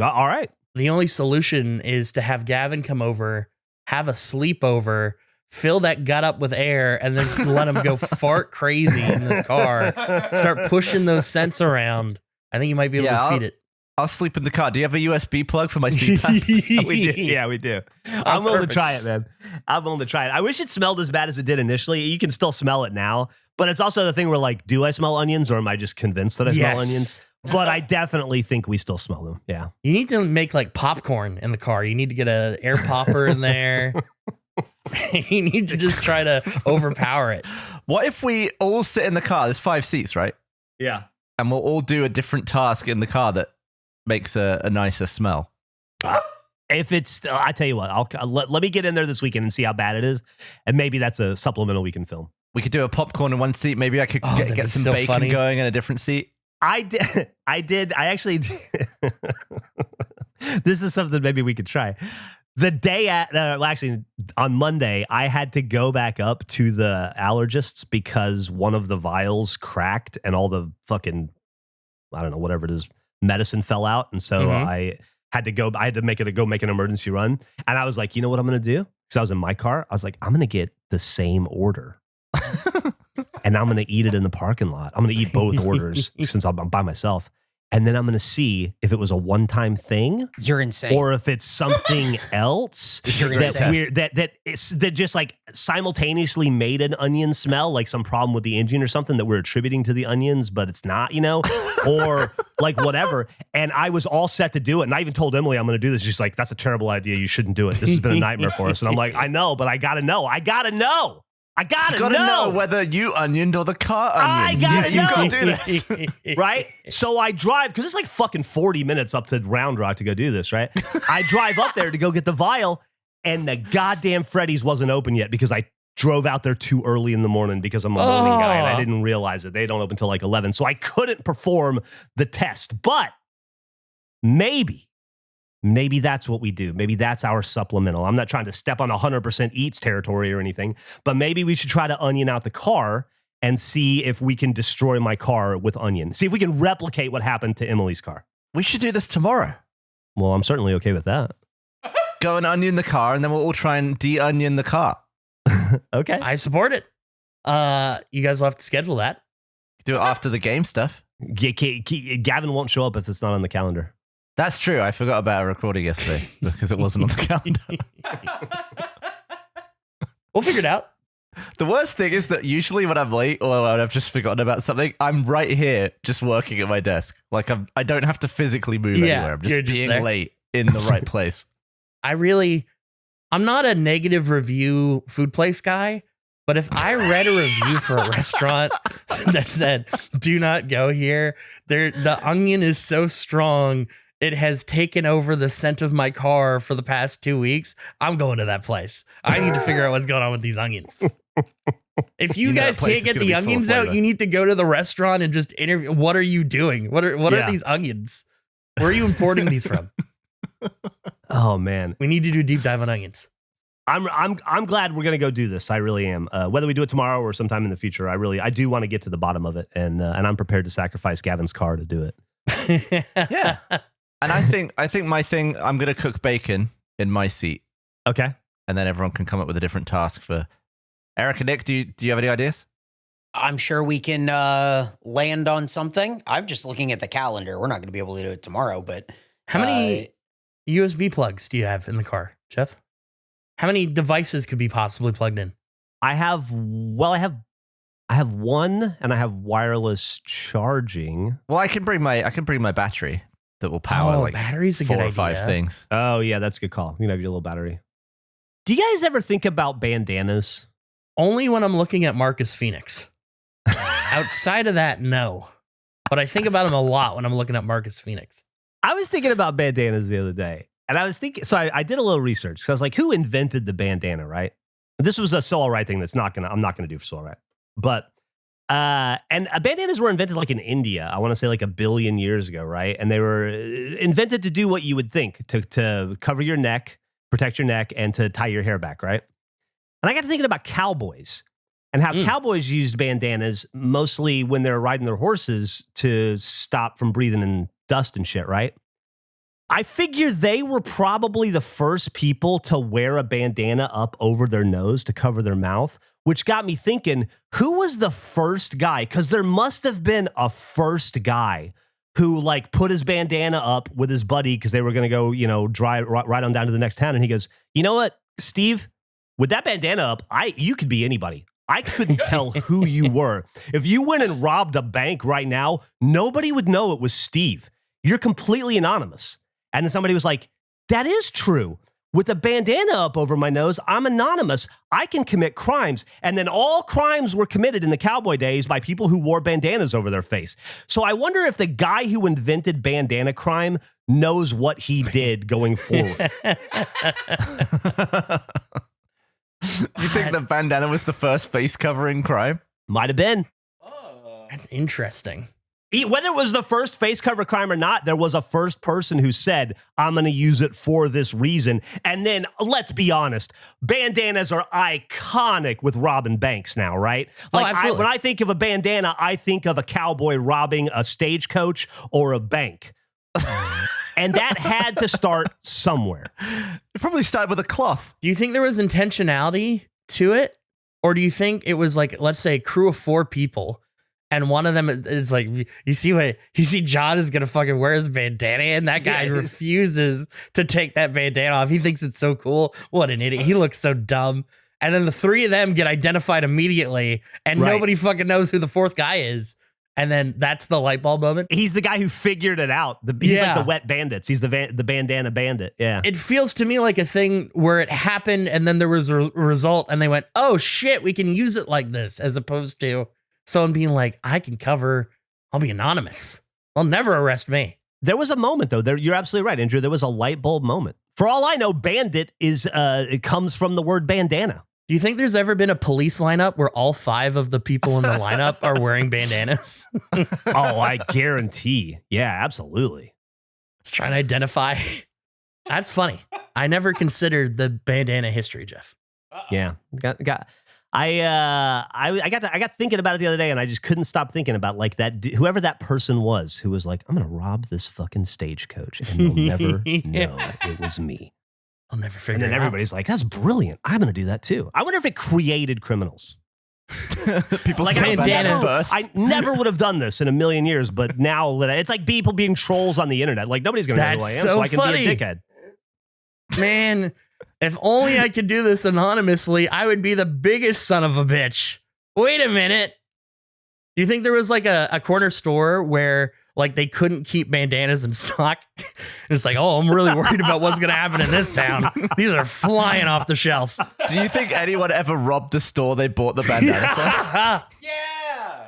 All right. The only solution is to have Gavin come over, have a sleepover, fill that gut up with air, and then let him go fart crazy in this car. Start pushing those scents around. I think you might be able to feed it. I'll sleep in the car. Do you have a USB plug for my CPAP? We do. Yeah, we do. I'm willing to try it, man. I'm willing to try it. I wish it smelled as bad as it did initially. You can still smell it now. But it's also the thing where like, do I smell onions or am I just convinced that I smell onions? But I definitely think we still smell them. Yeah. You need to make like popcorn in the car. You need to get an air popper in there. You need to just try to overpower it. What if we all sit in the car? There's 5 seats, right? Yeah. And we'll all do a different task in the car that makes a nicer smell. If it's, I tell you what, let me get in there this weekend and see how bad it is. And maybe that's a supplemental we can film. We could do a popcorn in one seat. Maybe I could get some so bacon funny. going in a different seat. I actually did. This is something maybe we could try. The day actually on Monday, I had to go back up to the allergists because one of the vials cracked and all the fucking, I don't know, whatever it is, medicine fell out. And so I had to make an emergency run. And I was like, you know what I'm going to do? Because I was in my car. I was like, I'm going to get the same order. And I'm going to eat it in the parking lot. I'm going to eat both orders since I'm by myself. And then I'm going to see if it was a one-time thing. You're insane. Or if it's something else that just like simultaneously made an onion smell, like some problem with the engine or something that we're attributing to the onions, but it's not, or like whatever. And I was all set to do it. And I even told Emily I'm going to do this. She's like, that's a terrible idea. You shouldn't do it. This has been a nightmare for us. And I'm like, I know, but I got to know. I got to know. I gotta know whether you onioned or the car onion. I gotta know. You gotta do this. Right? So I drive, because it's like fucking 40 minutes up to Round Rock to go do this, right? I drive up there to go get the vial, and the goddamn Freddy's wasn't open yet because I drove out there too early in the morning because I'm a morning guy and I didn't realize it. They don't open until like 11. So I couldn't perform the test. But maybe that's what we do. Maybe that's our supplemental. I'm not trying to step on 100% eats territory or anything, but maybe we should try to onion out the car and see if we can destroy my car with onion. See if we can replicate what happened to Emily's car. We should do this tomorrow. Well, I'm certainly okay with that. Go and onion the car, and then we'll all try and de-onion the car. Okay. I support it. You guys will have to schedule that. Do it after the game stuff. Gavin won't show up if it's not on the calendar. That's true. I forgot about a recording yesterday because it wasn't on the calendar. We'll figure it out. The worst thing is that usually when I'm late or when I've just forgotten about something, I'm right here just working at my desk. Like I don't have to physically move anywhere. I'm just being late in the right place. I'm not a negative review food place guy, but if I read a review for a restaurant that said, do not go here, the onion is so strong, it has taken over the scent of my car for the past 2 weeks, I'm going to that place. I need to figure out what's going on with these onions. If you guys can't get the onions out, you need to go to the restaurant and just interview. What are you doing? What are these onions? Where are you importing these from? Oh man, we need to do deep dive on onions. I'm glad we're gonna go do this. I really am. Whether we do it tomorrow or sometime in the future, I do want to get to the bottom of it, and I'm prepared to sacrifice Gavin's car to do it. Yeah, and I think I'm gonna cook bacon in my seat. Okay, and then everyone can come up with a different task for. Eric and Nick, do you have any ideas? I'm sure we can land on something. I'm just looking at the calendar. We're not going to be able to do it tomorrow, but how many USB plugs do you have in the car, Geoff? How many devices could be possibly plugged in? I have one, and I have wireless charging. Well, I can bring my battery that will power like battery's a 4 good or 5 idea. things. Oh yeah, that's a good call. You can have your little battery. Do you guys ever think about bandanas? Only when I'm looking at Marcus Phoenix. Outside of that, no. But I think about him a lot when I'm looking at Marcus Phoenix. I was thinking about bandanas the other day, and I was thinking, so I did a little research because I was like, who invented the bandana, right? This was a So All Right thing I'm not gonna do for So All Right. But and bandanas were invented like in India, I want to say like 1 billion years ago, right? And they were invented to do what you would think, to cover your neck, protect your neck, and to tie your hair back, right? And I got to thinking about cowboys and how cowboys used bandanas mostly when they're riding their horses to stop from breathing in dust and shit, right? I figure they were probably the first people to wear a bandana up over their nose to cover their mouth, which got me thinking, who was the first guy? Because there must have been a first guy who like put his bandana up with his buddy because they were going to go, ride on down to the next town. And he goes, you know what, Steve? With that bandana up, you could be anybody. I couldn't tell who you were. If you went and robbed a bank right now, nobody would know it was Steve. You're completely anonymous. And then somebody was like, that is true. With a bandana up over my nose, I'm anonymous. I can commit crimes. And then all crimes were committed in the cowboy days by people who wore bandanas over their face. So I wonder if the guy who invented bandana crime knows what he did going forward. You think the bandana was the first face covering crime? Might have been. That's interesting. Whether it was the first face cover crime or not, there was a first person who said, I'm going to use it for this reason. And then, let's be honest, bandanas are iconic with robbing banks now, right? Like absolutely. When I think of a bandana, I think of a cowboy robbing a stagecoach or a bank. And that had to start somewhere. It probably started with a cloth. Do you think there was intentionality to it? Or do you think it was like, let's say, a crew of 4 people, and one of them is like, you see John is going to fucking wear his bandana, and that guy refuses to take that bandana off. He thinks it's so cool. What an idiot. He looks so dumb. And then the 3 of them get identified immediately, and nobody fucking knows who the 4th guy is. And then that's the light bulb moment. He's the guy who figured it out. He's like the wet bandits. He's the bandana bandit. Yeah. It feels to me like a thing where it happened and then there was a result and they went, oh shit, we can use it like this, as opposed to someone being like, I'll be anonymous. They'll never arrest me. There was a moment though. You're absolutely right, Andrew. There was a light bulb moment. For all I know, bandit it comes from the word bandana. Do you think there's ever been a police lineup where all 5 of the people in the lineup are wearing bandanas? Oh, I guarantee. Yeah, absolutely. Let's try and identify. That's funny. I never considered the bandana history, Geoff. Yeah, I got thinking about it the other day, and I just couldn't stop thinking about like that whoever that person was who was like, I'm gonna rob this fucking stagecoach, and they'll never know it was me. I'll never figure And then it everybody's like, that's brilliant. I'm gonna do that too. I wonder if it created criminals. People Like saw I bandana first. never would have done this in a million years, but now that it's like people being trolls on the internet. Like nobody's gonna know who I am, That's so I so can be a funny. dickhead. out. Man, if only I could do this anonymously, I would be the biggest son of a bitch. Wait a minute. Do you think there was like a corner store where like they couldn't keep bandanas in stock? And it's like, oh, I'm really worried about what's going to happen in this town. These are flying off the shelf. Do you think anyone ever robbed the store they bought the bandana from? Yeah.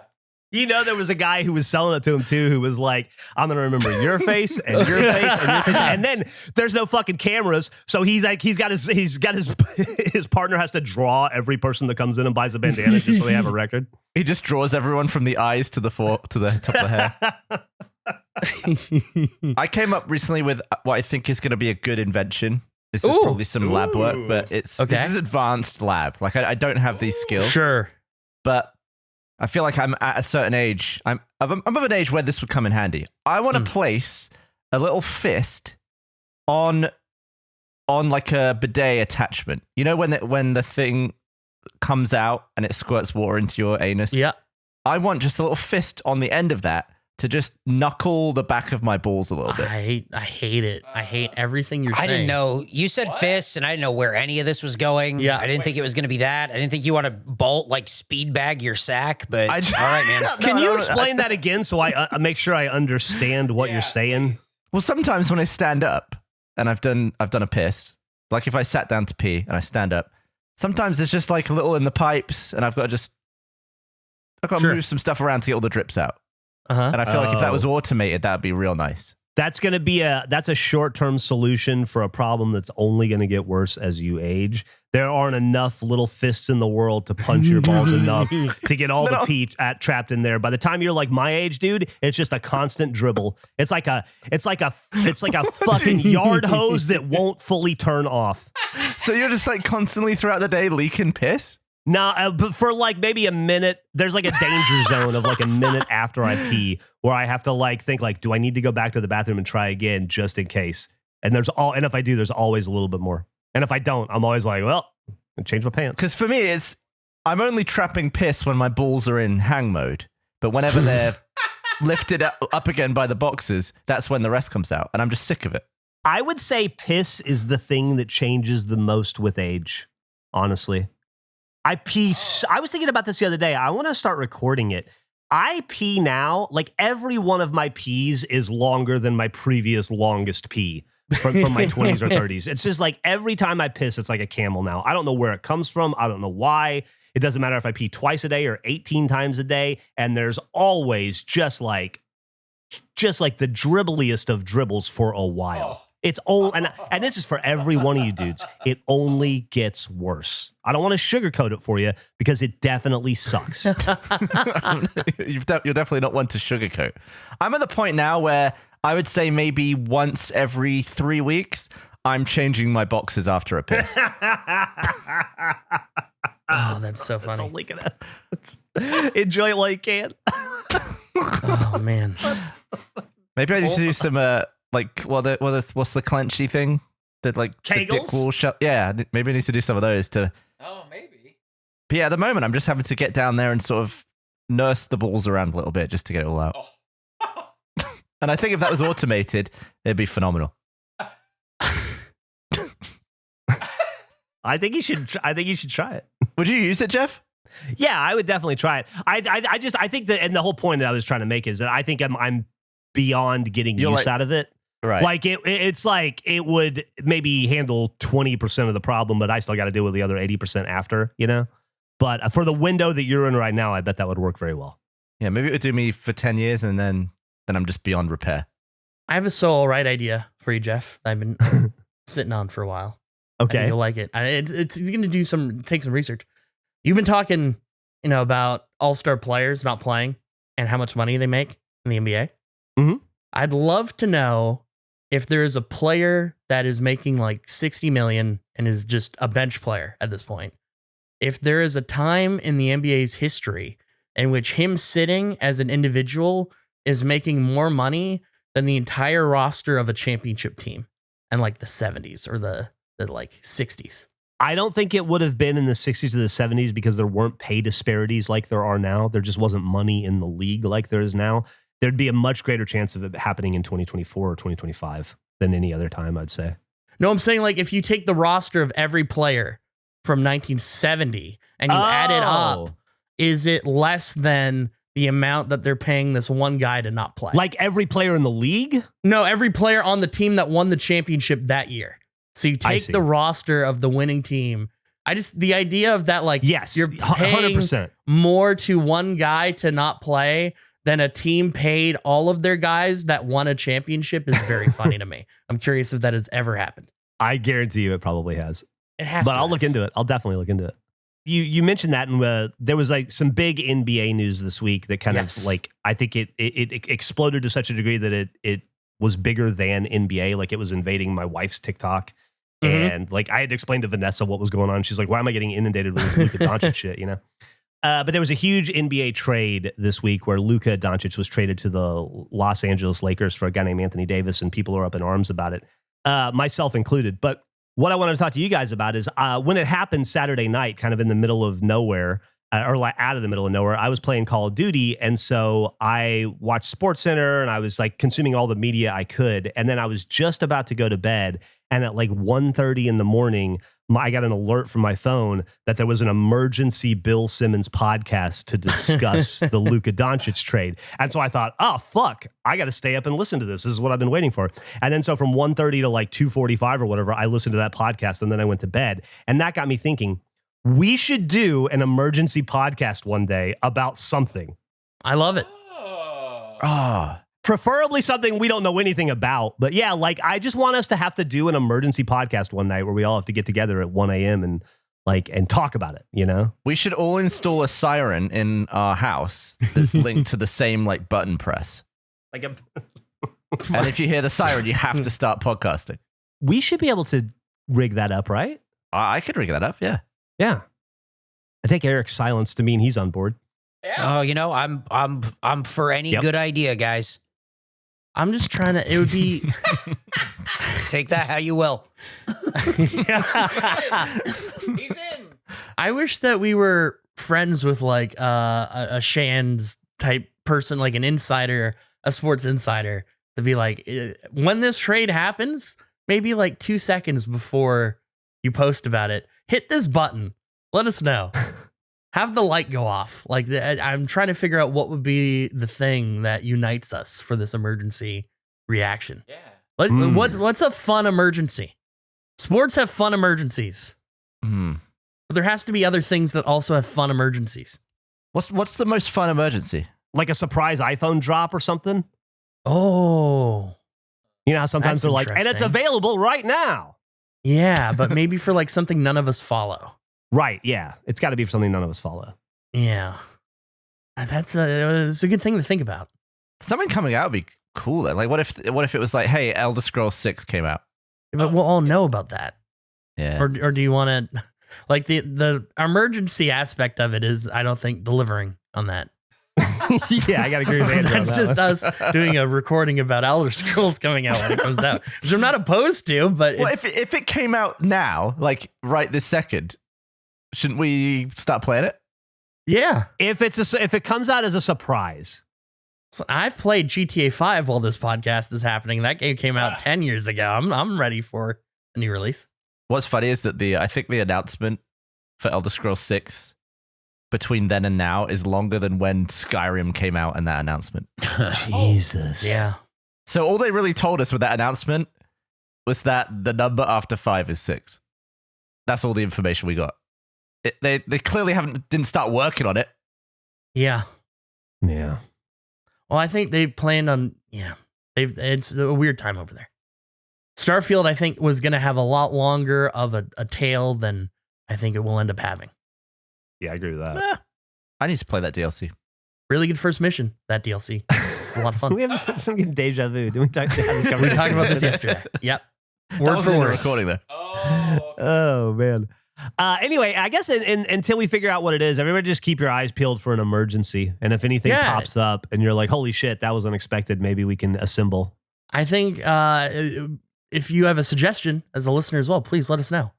You know, there was a guy who was selling it to him too, who was like, I'm going to remember your face and your face and your face. And then there's no fucking cameras. So he's got his partner has to draw every person that comes in and buys a bandana just so they have a record. He just draws everyone from the eyes to the top of the hair. I came up recently with what I think is going to be a good invention. This is probably some lab work, but this is advanced lab. Like I don't have these skills. Sure. But I feel like I'm at a certain age. I'm of an age where this would come in handy. I want to place a little fist on like a bidet attachment. You know when the thing comes out and it squirts water into your anus? Yeah. I want just a little fist on the end of that to just knuckle the back of my balls a little bit. I hate it. I hate everything you're saying. I didn't know. You said fists, and I didn't know where any of this was going. Yeah. I didn't think it was going to be that. I didn't think you want to bolt like speed bag your sack, but all right, man. Can you explain that again so I make sure I understand what you're saying? Well, sometimes when I stand up and I've done a piss, like if I sat down to pee and I stand up, sometimes there's just like a little in the pipes, and I've got to move some stuff around to get all the drips out. And I feel like if that was automated, that'd be real nice. That's going to be that's a short-term solution for a problem that's only going to get worse as you age. There aren't enough little fists in the world to punch your balls enough to get all the pee trapped in there. By the time you're like my age, dude, it's just a constant dribble. It's like a fucking yard hose that won't fully turn off. So you're just like constantly throughout the day leaking piss? No, but for like maybe a minute, there's like a danger zone of like a minute after I pee where I have to like think like, do I need to go back to the bathroom and try again just in case? And if I do, there's always a little bit more. And if I don't, I'm always like, well, I'll change my pants. Because for me, I'm only trapping piss when my balls are in hang mode. But whenever they're lifted up again by the boxes, that's when the rest comes out. And I'm just sick of it. I would say piss is the thing that changes the most with age, honestly. I was thinking about this the other day. I want to start recording it. I pee now, like every one of my pees is longer than my previous longest pee from my 20s or 30s. It's just like every time I piss, it's like a camel now. I don't know where it comes from. I don't know why. It doesn't matter if I pee twice a day or 18 times a day. And there's always just like the dribbliest of dribbles for a while. It's only, and this is for every one of you dudes. It only gets worse. I don't want to sugarcoat it for you because it definitely sucks. You're definitely not one to sugarcoat. I'm at the point now where I would say maybe once every 3 weeks, I'm changing my boxes after a piss. Oh, that's so funny. That's only gonna enjoy it while you can. Oh man. Maybe I need to do some what's the clenchy thing? That like the dick Kegels? wall shut. Yeah, maybe I need to do some of those to. Oh, maybe. But yeah, at the moment I'm just having to get down there and sort of nurse the balls around a little bit just to get it all out. And I think if that was automated, it'd be phenomenal. I think you should try it. Would you use it, Geoff? Yeah, I would definitely try it. I think that, and the whole point that I was trying to make is that I think I'm beyond getting use out of it. Right. Like it's like it would maybe handle 20% of the problem, but I still got to deal with the other 80% after, you know? But for the window that you're in right now, I bet that would work very well. Yeah, maybe it would do me for 10 years and then I'm just beyond repair. I have a so all right idea for you, Geoff, that I've been sitting on for a while. I Okay. think you'll like it. He's going to take some research. You've been talking, about all-star players not playing and how much money they make in the NBA. Mhm. I'd love to know if there is a player that is making like 60 million and is just a bench player at this point. If there is a time in the NBA's history in which him sitting as an individual is making more money than the entire roster of a championship team in like the 70s or the like 60s. I don't think it would have been in the 60s or the 70s because there weren't pay disparities like there are now. There just wasn't money in the league like there is now. There'd be a much greater chance of it happening in 2024 or 2025 than any other time, I'd say. No, I'm saying like if you take the roster of every player from 1970 and you add it up, is it less than the amount that they're paying this one guy to not play? Like every player in the league? No, every player on the team that won the championship that year. So you take the roster of the winning team. The idea of that, like, yes, you're paying 100%. more to one guy to not play than a team paid all of their guys that won a championship is very funny to me. I'm curious if that has ever happened. I guarantee you it probably has. It has But to I'll have. look into it. I'll definitely look into it. You mentioned that, and there was like some big NBA news this week that kind of like, I think it exploded to such a degree that it was bigger than NBA. Like it was invading my wife's TikTok. And like I had to explain to Vanessa what was going on. She's like, why am I getting inundated with this Luka Doncic shit, But there was a huge NBA trade this week where Luka Doncic was traded to the Los Angeles Lakers for a guy named Anthony Davis, and people are up in arms about it, myself included. But what I wanted to talk to you guys about is when it happened Saturday night, kind of in the middle of nowhere, or like out of the middle of nowhere, I was playing Call of Duty. And so I watched SportsCenter and I was like consuming all the media I could. And then I was just about to go to bed. And at like 1:30 in the morning, I got an alert from my phone that there was an emergency Bill Simmons podcast to discuss the Luka Doncic trade. And so I thought, oh, fuck, I got to stay up and listen to this. This is what I've been waiting for. And then so from 1:30 to like 2:45 or whatever, I listened to that podcast and then I went to bed. And that got me thinking, we should do an emergency podcast one day about something. I love it. Preferably something we don't know anything about. But yeah, like I just want us to have to do an emergency podcast one night where we all have to get together at 1 a.m. and talk about it, We should all install a siren in our house that's linked to the same like button press. Like And if you hear the siren, you have to start podcasting. we should be able to rig that up, right? I could rig that up, yeah. Yeah. I take Eric's silence to mean he's on board. Oh, I'm for any good idea, guys. I'm just trying to, it would be, Take that how you will. He's in. I wish that we were friends with like a Shands type person, like an insider, a sports insider, to be like, when this trade happens, maybe like 2 seconds before you post about it, hit this button. Let us know. Have the light go off. Like I'm trying to figure out what would be the thing that unites us for this emergency reaction. Yeah. What's a fun emergency? Sports have fun emergencies. Hmm. But there has to be other things that also have fun emergencies. What's the most fun emergency? Like a surprise iPhone drop or something. Oh, You know how sometimes That's they're like, and it's interesting. available right now. yeah, but maybe for like something none of us follow. Right. Yeah. It's got to be for something none of us follow. Yeah, it's a good thing to think about. Something coming out would be cool then. Like what if it was like, hey, Elder Scrolls 6 came out? But we'll all know about that. Yeah. Or do you want to, like the emergency aspect of it is, I don't think delivering on that. Yeah, I got to agree with Andrew. That's just us doing a recording about Elder Scrolls coming out when it comes out, which I'm not opposed to, but Well, it's, if it came out now, like right this second, shouldn't we start playing it? yeah. If it comes out as a surprise. So I've played GTA 5 while this podcast is happening. That game came out 10 years ago. I'm ready for a new release. What's funny is that I think the announcement for Elder Scrolls 6 between then and now is longer than when Skyrim came out and that announcement. Jesus. Yeah. So all they really told us with that announcement was that the number after 5 is 6. That's all the information we got. They clearly didn't start working on it. Yeah. Yeah. Well, I think they planned on, it's a weird time over there. Starfield, I think, was going to have a lot longer of a tail than I think it will end up having. Yeah, I agree with that. I need to play that DLC. Really good first mission, that DLC. A lot of fun. We have some deja vu. Did we talk about this? We talked about this yesterday. Yep. That Word was for in the word. recording though. Oh, man. Anyway, I guess until we figure out what it is, everybody just keep your eyes peeled for an emergency. And if anything pops up and you're like, holy shit, that was unexpected, maybe we can assemble. I think if you have a suggestion as a listener as well, please let us know.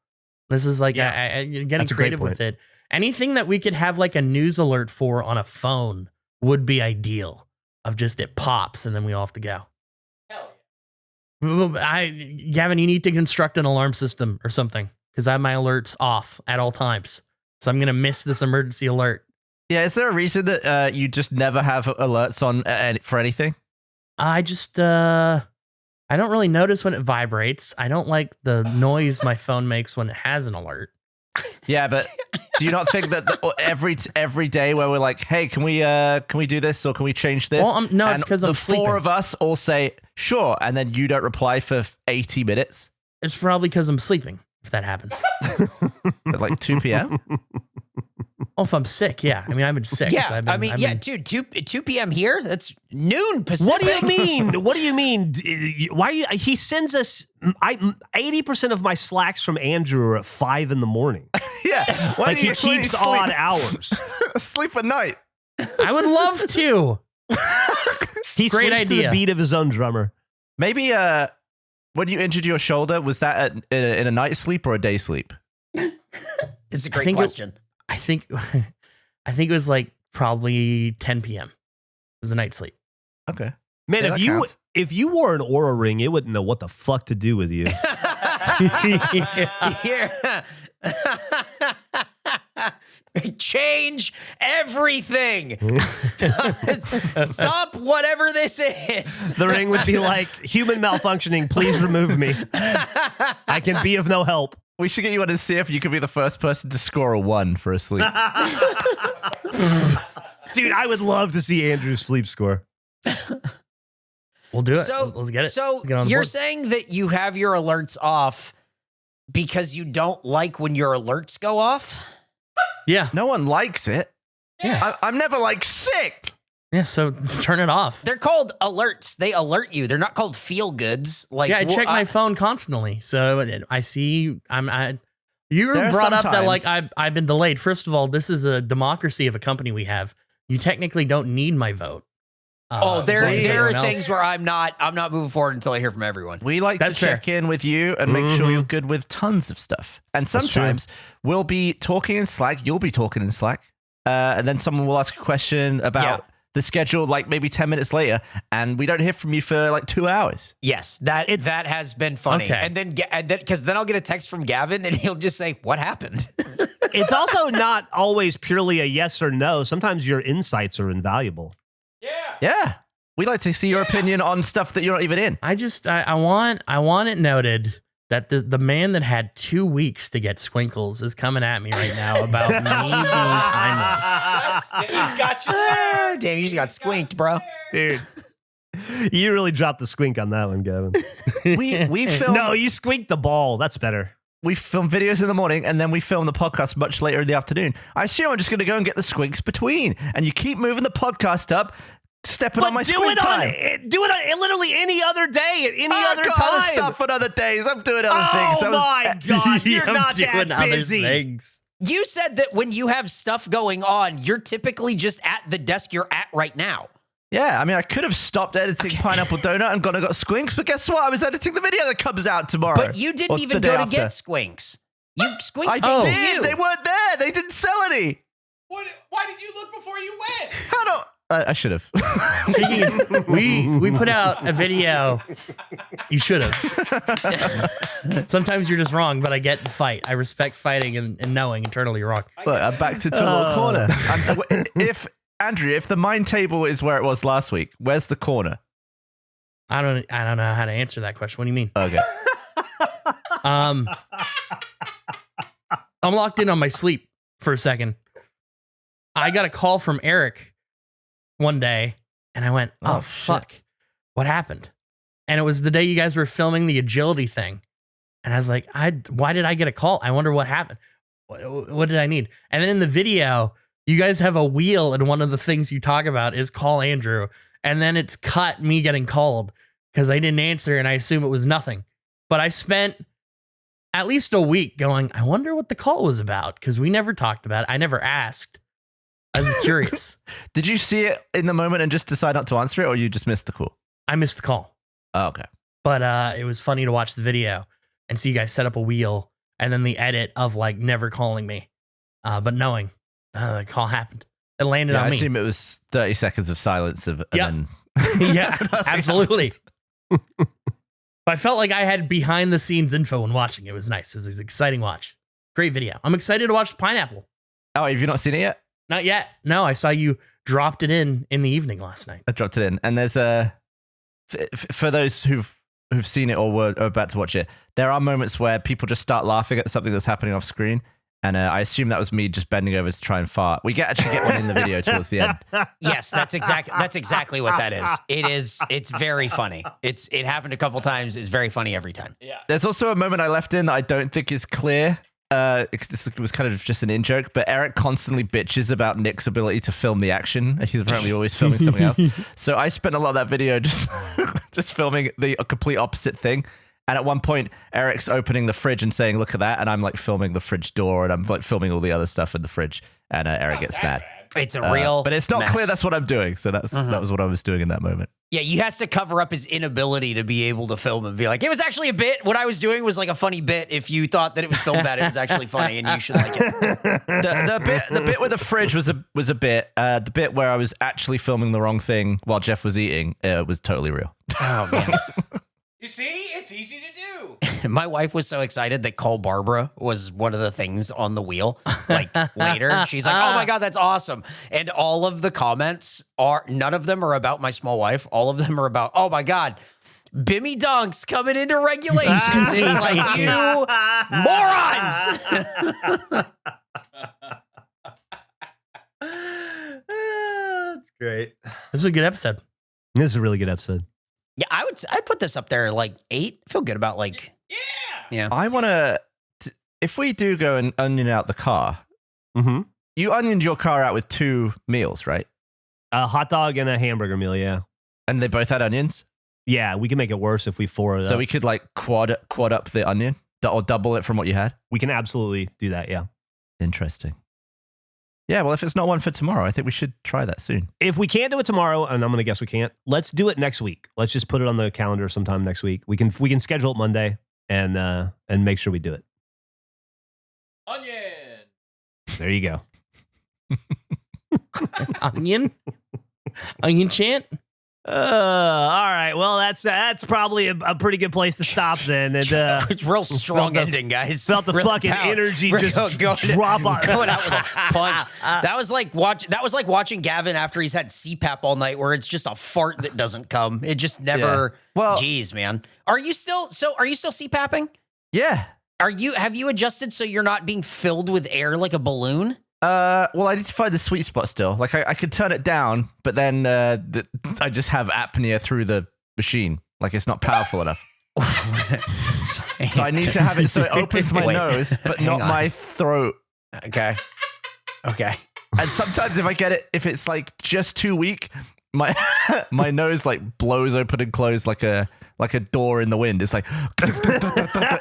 This is like getting creative with it. Anything that we could have like a news alert for on a phone would be ideal. Of just it pops and then we all have to go. Gavin, you need to construct an alarm system or something because I have my alerts off at all times. So I'm going to miss this emergency alert. Yeah, is there a reason that you just never have alerts on for anything? I just, I don't really notice when it vibrates. I don't like the noise my phone makes when it has an alert. Yeah, but do you not think that every day where we're like, hey, can we do this or can we change this? Well, no, it's because I'm sleeping. The four of us all say, sure, and then you don't reply for 80 minutes? It's probably because I'm sleeping, if that happens. At like 2 p.m.? Oh, if I'm sick, yeah. I mean, I've been sick. Yeah, so dude, 2 p.m. here? That's noon Pacific. What do you mean? What do you mean? Why? He sends us 80% of my slacks from Andrew are at 5 a.m. Yeah. Like he keeps odd hours. Sleep at night. I would love to. He Great sleeps to idea. the beat of his own drummer. Maybe when you injured your shoulder, was that in a night sleep or a day sleep? It's a great question. I think it was like probably 10 p.m. It was a night sleep. Okay. Man, Yeah, if you wore an Oura ring, it wouldn't know what the fuck to do with you. Yeah. Change everything. Stop whatever this is. The ring would be like, human malfunctioning, please remove me. I can be of no help. We should get you on and see if you could be the first person to score a 1 for a sleep. Dude, I would love to see Andrew's sleep score. We'll do it. So, Let's get it. So Let's get on the you're board. saying that you have your alerts off because you don't like when your alerts go off? Yeah. No one likes it. Yeah. I'm never like sick. Yeah. So just turn it off. They're called alerts. They alert you. They're not called feel goods. Like Yeah, I check my phone constantly. So I see you There are brought up some that like times- I've been delayed. First of all, this is a democracy of a company we have. You technically don't need my vote. there as long as are everyone else- things where I'm not moving forward until I hear from everyone. We like That's to check in with you and make sure you're good with tons of stuff. And That's sometimes we'll be talking in Slack. You'll be talking in Slack. And then someone will ask a question about the schedule, like maybe 10 minutes later. And we don't hear from you for like 2 hours. Yes, that has been funny. Okay. And then because then I'll get a text from Gavin and he'll just say, "What happened?" It's also not always purely a yes or no. Sometimes your insights are invaluable. Yeah. We like to see your opinion on stuff that you're not even in. I want it noted that the man that had 2 weeks to get Squinkles is coming at me right now about me being timely. He's got you. Damn, you just got squinked, bro. Dude, you really dropped the squink on that one, Gavin. We film No, you squinked the ball. That's better. we film videos in the morning and then we film the podcast much later in the afternoon. I assume I'm just going to go and get the squinks between. And you keep moving the podcast up, stepping on my squink time. Do it on literally any other day at any I've other got other time. stuff on other days. I'm doing other things. Oh my God, you're I'm not doing that other busy. things. You said that when you have stuff going on, you're typically just at the desk you're at right now. Yeah, I mean, I could have stopped editing Pineapple Donut and gone and got squinks, but guess what? I was editing the video that comes out tomorrow. But you didn't Or even the day go to after. get squinks. Squinks I came to did. you. They weren't there. They didn't sell any. Why did you look before you went? How do I should have. Piggies, we put out a video. You should have. Sometimes you're just wrong, but I get the fight. I respect fighting and knowing internally you're wrong. Look, I'm back to Toilet Corner. Andrew, if the mine table is where it was last week, where's the corner? I don't know how to answer that question. What do you mean? Okay. I'm locked in on my sleep for a second. I got a call from Eric one day and I went, oh shit. fuck. What happened? and it was the day you guys were filming the agility thing. And I was like, why did I get a call? I wonder what happened. What did I need? And then in the video, you guys have a wheel, and one of the things you talk about is call Andrew. And then it's cut me getting called because I didn't answer, and I assume it was nothing. But I spent at least a week going, I wonder what the call was about, because we never talked about it. I never asked. I was curious. Did you see it in the moment and just decide not to answer it, or you just missed the call? I missed the call. Oh, okay. But it was funny to watch the video and see you guys set up a wheel, and then the edit of like never calling me, but knowing the call happened. It landed on I me. assume it was 30 seconds of silence and then Yeah, absolutely. But I felt like I had behind the scenes info when watching. It was nice. It was an exciting watch. Great video. I'm excited to watch the pineapple. Oh, have you not seen it yet? Not yet. No, I saw you dropped it in the evening last night. I dropped it in, and there's for those who've seen it or are about to watch it, there are moments where people just start laughing at something that's happening off screen. And I assume that was me just bending over to try and fart. We actually get one in the video towards the end. Yes, that's exactly what that is. It's very funny. It happened a couple times. It's very funny every time. Yeah. There's also a moment I left in that I don't think is clear. This was kind of just an in-joke, but Eric constantly bitches about Nick's ability to film the action. He's apparently always filming something else. So I spent a lot of that video just filming the complete opposite thing. And at one point, Eric's opening the fridge and saying, look at that. And I'm like filming the fridge door, and I'm like filming all the other stuff in the fridge. And Eric gets mad. It's a real but it's not mess. clear that's what I'm doing. So that was what I was doing in that moment. Yeah, he has to cover up his inability to be able to film and be like, it was actually a bit. What I was doing was like a funny bit. If you thought that it was filmed bad, it was actually funny, and you should like it. The bit with the fridge was a bit. The bit where I was actually filming the wrong thing while Geoff was eating was totally real. Oh, man. You see, it's easy to do. My wife was so excited that Call Barbara was one of the things on the wheel. Like later, she's like, oh my God, that's awesome. And all of the comments none of them are about my small wife. All of them are about, oh my God, Bimmy Dunks coming into regulation. It's like, you morons. That's great. This is a good episode. This is a really good episode. Yeah, I'd put this up there like 8. I feel good about like, yeah. I want to, if we do go and onion out the car, you onioned your car out with 2 meals, right? A hot dog and a hamburger meal, yeah. And they both had onions? Yeah, we can make it worse if we four it So up. we could like quad up the onion or double it from what you had? We can absolutely do that, yeah. Interesting. Yeah, well, if it's not one for tomorrow, I think we should try that soon. If we can't do it tomorrow, and I'm going to guess we can't, let's do it next week. Let's just put it on the calendar sometime next week. We can schedule it Monday and make sure we do it. Onion. There you go. Onion chant. All right. Well, that's probably a pretty good place to stop then. And It's real strong ending, guys. felt the Real fucking power. energy Real just going drop on. going out with a punch. That was like watching Gavin after he's had CPAP all night, where it's just a fart that doesn't come. It just never. Yeah. Well, geez, man. Are you still CPAPing? Yeah. Have you adjusted so you're not being filled with air like a balloon? Well, I need to find the sweet spot still. Like I could turn it down, but then I just have apnea through the machine. Like it's not powerful enough. So I need to have it so it opens my nose, but not my throat. Okay. And sometimes if it's like just too weak, my nose blows open and close like a door in the wind. It's like it's like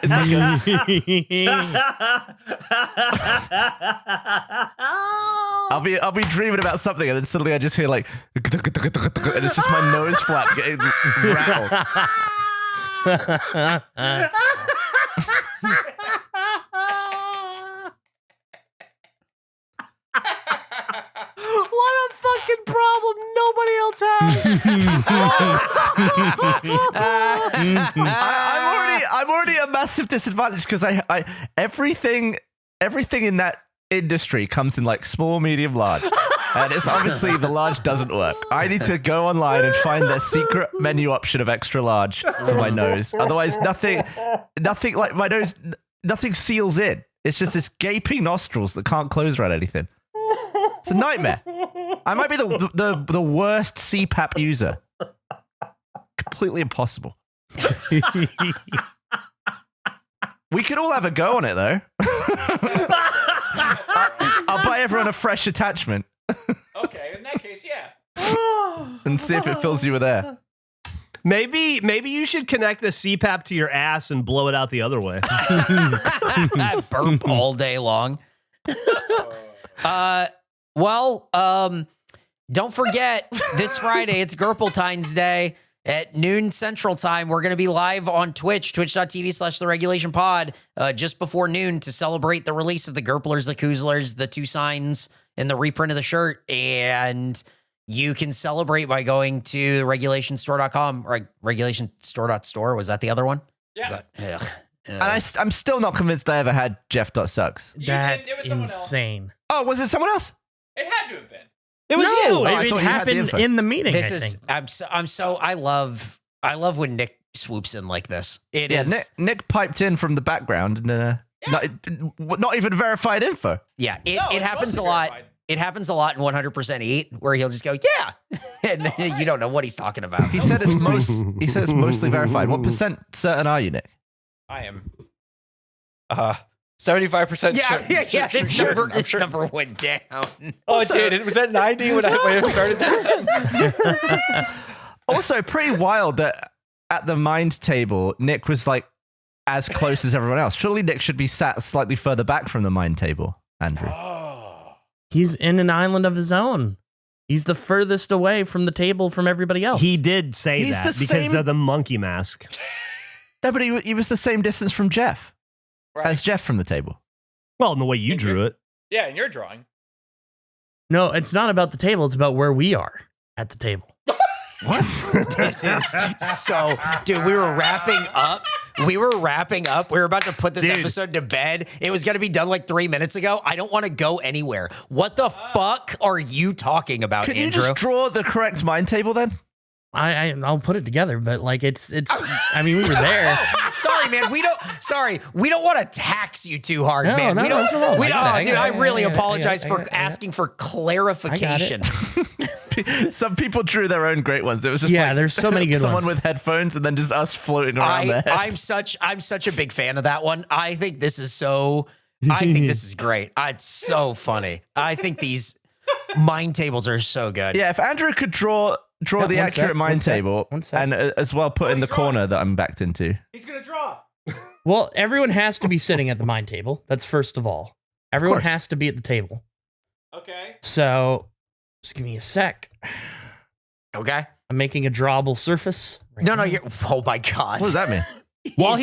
I'll be dreaming about something, and then suddenly I just hear and it's just my nose flap getting rattled. What a fucking problem nobody else has. I'm already a massive disadvantage because I everything in that industry comes in like small, medium, large. And it's obviously the large doesn't work. I need to go online and find the secret menu option of extra large for my nose. Otherwise, nothing like my nose, nothing seals in. It's just this gaping nostrils that can't close around anything. It's a nightmare. I might be the worst CPAP user. Completely impossible. We could all have a go on it, though. I'll buy everyone a fresh attachment Okay, in that case, yeah. and see if it fills you with air. Maybe you should connect the CPAP to your ass and blow it out the other way. I burp all day long. Don't forget, this Friday, it's Gurpletine's Day at noon Central Time. We're going to be live on Twitch, twitch.tv/theregulationpod, just before noon to celebrate the release of the Gurplers, the Koozlers, the 2 signs, and the reprint of the shirt. And you can celebrate by going to regulationstore.com or regulationstore.store. Was that the other one? Yeah. And I'm still not convinced I ever had Geoff.sucks. That's it was someone else. insane. Oh, was it someone else? It had to have been. It was you. I It thought you had the happened info. in the meeting. This I is think. I love when Nick swoops in like this. It Yeah, is Nick piped in from the background and not even verified info. yeah, it No, it's happens supposed a to be lot. verified. It happens a lot in 100% Eat, where he'll just go, yeah, and then you don't know what he's talking about. He said it's mostly verified. What percent certain are you, Nick? I am 75% Yeah. This number went down. Oh, it did. It was at 90 when I started that sentence. Also, pretty wild that at the mind table, Nick was like as close as everyone else. Surely Nick should be sat slightly further back from the mind table, Andrew. He's in an island of his own. He's the furthest away from the table from everybody else. He did say He's that the because same- they're the monkey mask. No, but he was the same distance from Geoff as Geoff from the table. Well, in the way you drew it. Yeah, in your drawing. No, it's not about the table. It's about where we are at the table. What? This is so, dude. We were wrapping up. We were about to put this episode to bed. It was going to be done like 3 minutes ago. I don't want to go anywhere. What the fuck are you talking about, Can Andrew? you just draw the correct mind table then? I'll put it together, but like it's. I mean, we were there. Sorry, man. We don't want to tax you too hard, No, man. no, we don't. that's wrong. We I don't. got it, Dude, I really I got it, apologize I for got it. asking for clarification. Some people drew their own great ones. It was just Yeah, there's so many good someone ones. with headphones and then just us floating around their heads. I'm such a big fan of that one. I think this is great. It's so funny. I think these mind tables are so good. Yeah, if Andrew could draw the one accurate sec, mind one sec, table one sec. and as well put in the corner that I'm backed into. He's going to draw. Well, everyone has to be sitting at the mind table. That's first of all. Everyone course. has to be at the table. Okay. So, just give me a sec. Okay. I'm making a drawable surface. right No, now. you're. Oh my god. What does that mean? Well,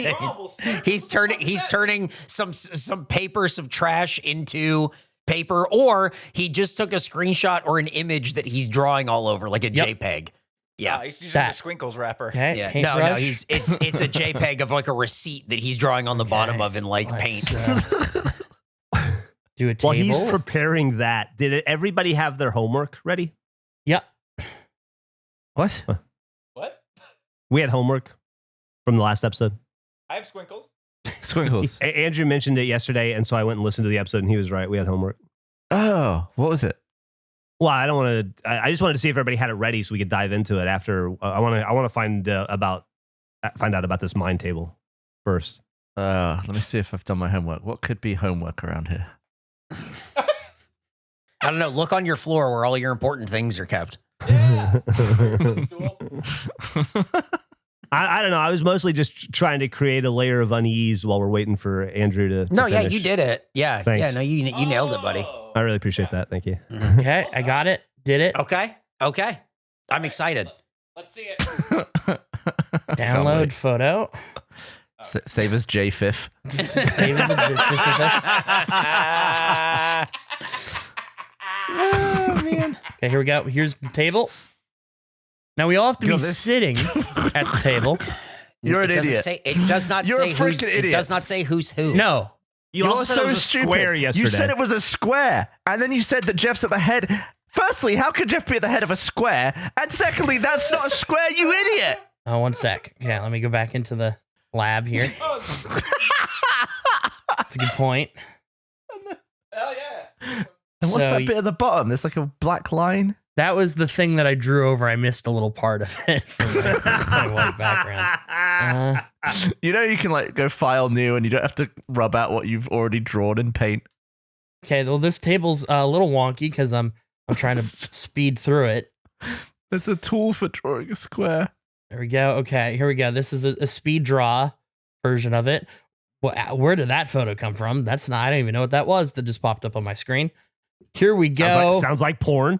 He's turning some paper, some trash into paper, or he just took a screenshot or an image that he's drawing all over, like a Yep. JPEG. Yeah. He's using That. the Skwinkles wrapper. Okay. Yeah. paintbrush. No, it's a JPEG of like a receipt that he's drawing on the bottom of in like Let's, paint. Do a table. While he's preparing that, did everybody have their homework ready? Yep. What? What? We had homework from the last episode. I have Skwinkles. Squinkles. Andrew mentioned it yesterday, and so I went and listened to the episode, and he was right. We had homework. Oh, what was it? Well, I don't want to. I just wanted to see if everybody had it ready so we could dive into it after. I want to find out about this mind table first. Let me see if I've done my homework. What could be homework around here? I don't know. Look on your floor where all your important things are kept. Yeah. I don't know. I was mostly just trying to create a layer of unease while we're waiting for Andrew to No, yeah, finish. you did it. Yeah, Thanks. yeah. No, you nailed it, buddy. I really appreciate that. Thank you. Okay, I got it. Did it. Okay. I'm excited. Let's see it. Download photo. Save as JFIF. Save as a Oh, man. Okay, here we go. Here's the table. Now we all have to be sitting at the table. You're an It doesn't idiot. say. It does not You're a say who's. freaking It idiot. does not say who's who. No. You're so stupid. yesterday. You said it was a square, and then you said that Geoff's at the head. Firstly, how could Geoff be at the head of a square? And secondly, that's not a square, you idiot. Oh, 1 sec. Okay, let me go back into the lab here. That's a good point. Hell yeah. And what's So that bit at the bottom? There's like a black line. That was the thing that I drew over. I missed a little part of it from my white background. You know, you can like go file new and you don't have to rub out what you've already drawn in paint. Okay, well, this table's a little wonky because I'm trying to speed through it. There's a tool for drawing a square. There we go. Okay, here we go. This is a speed draw version of it. Well, where did that photo come from? I don't even know what that was that just popped up on my screen. Here we go. Sounds like porn.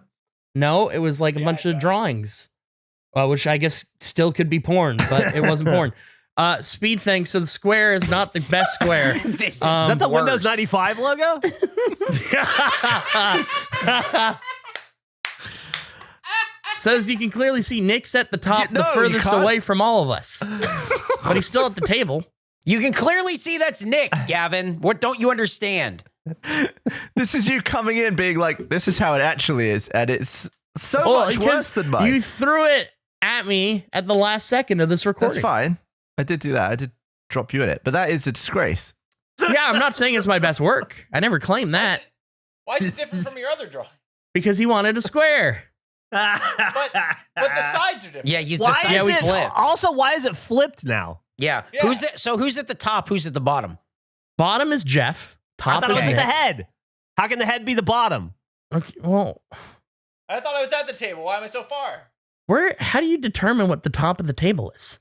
No, it was like a bunch of drawings, which I guess still could be porn, but it wasn't porn. Speed thing. So the square is not the best square. This is Is that the worse. Windows 95 logo? Says you can clearly see Nick's at the top, No, the you furthest can't. away from all of us. But he's still at the table. You can clearly see that's Nick, Gavin. What don't you understand? This is you coming in being like, this is how it actually is. And it's so much because worse than mine. You threw it at me at the last second of this recording. That's fine. I did do that. I did drop you in it. But that is a disgrace. Yeah, I'm not saying it's my best work. I never claimed that Why is it different from your other drawing? because he wanted a square. But the sides are different. Yeah, use Why the side is it flipped. also? Why is it flipped now? Yeah. Yeah. Who's at the top? Who's at the bottom? Bottom is Geoff. I Top thought it is was at Nick. the head. How can the head be the bottom? Okay, well, I thought I was at the table. Why am I so far? how do you determine what the top of the table is?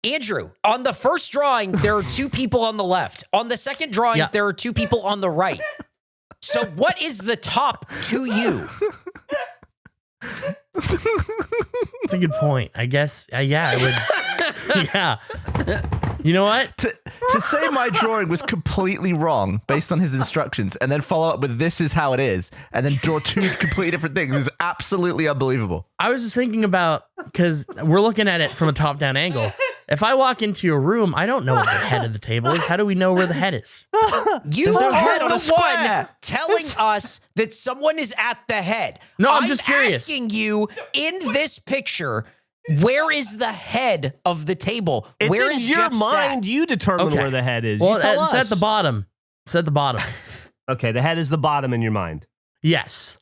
Andrew, on the first drawing, there are two people on the left. On the second drawing, Yeah. there are two people on the right. So what is the top to you? That's a good point. I guess, yeah, I would. Yeah. You know what? To say my drawing was completely wrong based on his instructions and then follow up with this is how it is and then draw two completely different things is absolutely unbelievable. I was just thinking about, because we're looking at it from a top-down angle. If I walk into a room, I don't know what the head of the table is. How do we know where the head is? You no head are on a the square. one telling us that someone is at the head. No, I'm just curious. Asking you in this picture, where is the head of the table? It's Where in is your Geoff mind. sat? You determine Okay. where the head is. Well, you tell it's us. at the bottom. It's at the bottom. Okay, the head is the bottom in your mind. Yes.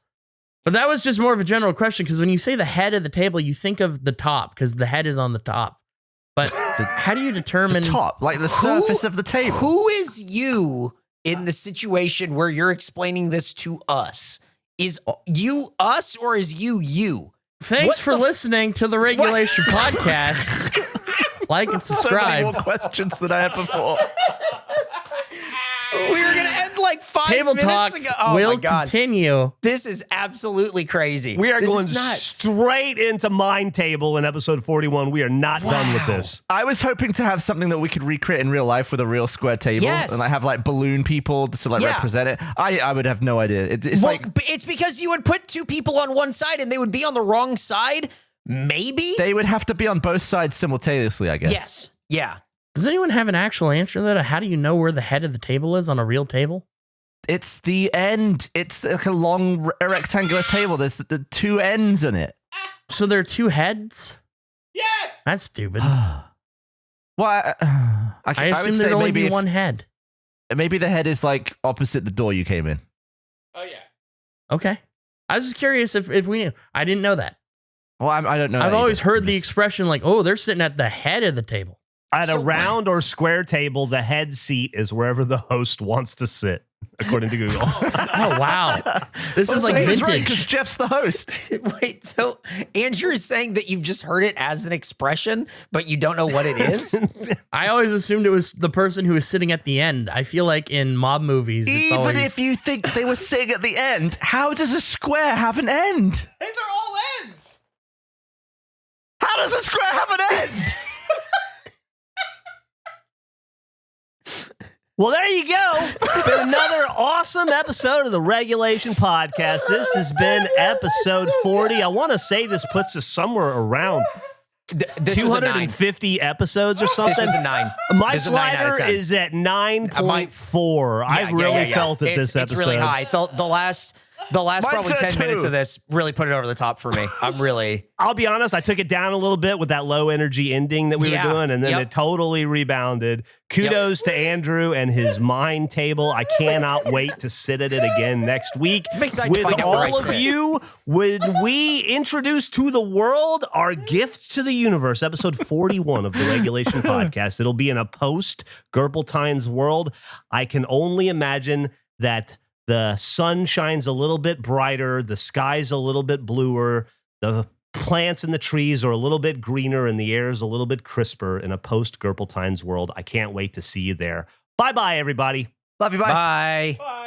But that was just more of a general question, because when you say the head of the table, you think of the top, because the head is on the top. But how do you determine... Top, like the surface of the table. Who is you in the situation where you're explaining this to us? Is you us or is you? Thanks What for the listening to the Regulation Podcast. Like and So many subscribe. more questions than I had before. We were gonna end like 5 Table minutes talk ago. Oh will my god, continue. this is absolutely crazy. We are This going is nuts. straight into Mind Table in episode 41. We are not done with this. I was hoping to have something that we could recreate in real life with a real square table. Yes. And I have like balloon people to like Yeah. represent it. I would have no idea. It's Well, like it's because you would put two people on one side and they would be on the wrong side. Maybe. they would have to be on both sides simultaneously, I guess. Yes. Yeah. Does anyone have an actual answer to that? How do you know where the head of the table is on a real table? It's the end. It's like a long rectangular table. There's the two ends on it. So there are two heads? Yes. That's stupid. Well, I I would assume say there'd only maybe be if- one head. Maybe the head is like opposite the door you came in. Oh yeah. Okay. I was just curious if we knew. I didn't know that. Well, I don't know. I've that always either. heard the expression like, oh, they're sitting at the head of the table. At a So- round or square table, the head seat is wherever the host wants to sit, according to Google. Oh, wow. This is like because vintage. Jeff's the host. Wait, so Andrew is saying that you've just heard it as an expression, but you don't know what it is? I always assumed it was the person who was sitting at the end. I feel like in mob movies, it's Even always... if you think they were sitting at the end, how does a square have an end? Hey, they're all ends. How does a square have an end? Well, there you go. It's been another awesome episode of the Regulation Podcast. This has been episode 40. I want to say this puts us somewhere around This was a 9. 250 episodes or something. This was a 9. My This is a 9 out of slider '10. is at 9.4. I've really felt it this episode. It's really high. The last The last Mine probably said 10 minutes two. of this really put it over the top for me. I'll be honest, I took it down a little bit with that low energy ending that we were doing, and then it totally rebounded. Kudos to Andrew and his mind table. I cannot wait to sit at it again next week. I'm excited to with find out where I all of sit. you when we introduce to the world our gift to the universe, episode 41 of the Regulation Podcast. It'll be in a post Gurple world. I can only imagine that the sun shines a little bit brighter, the sky's a little bit bluer, the plants and the trees are a little bit greener, and the air is a little bit crisper in a post Gurple world. I can't wait to see you there. Bye-bye, everybody. Love you, bye. Bye. Bye.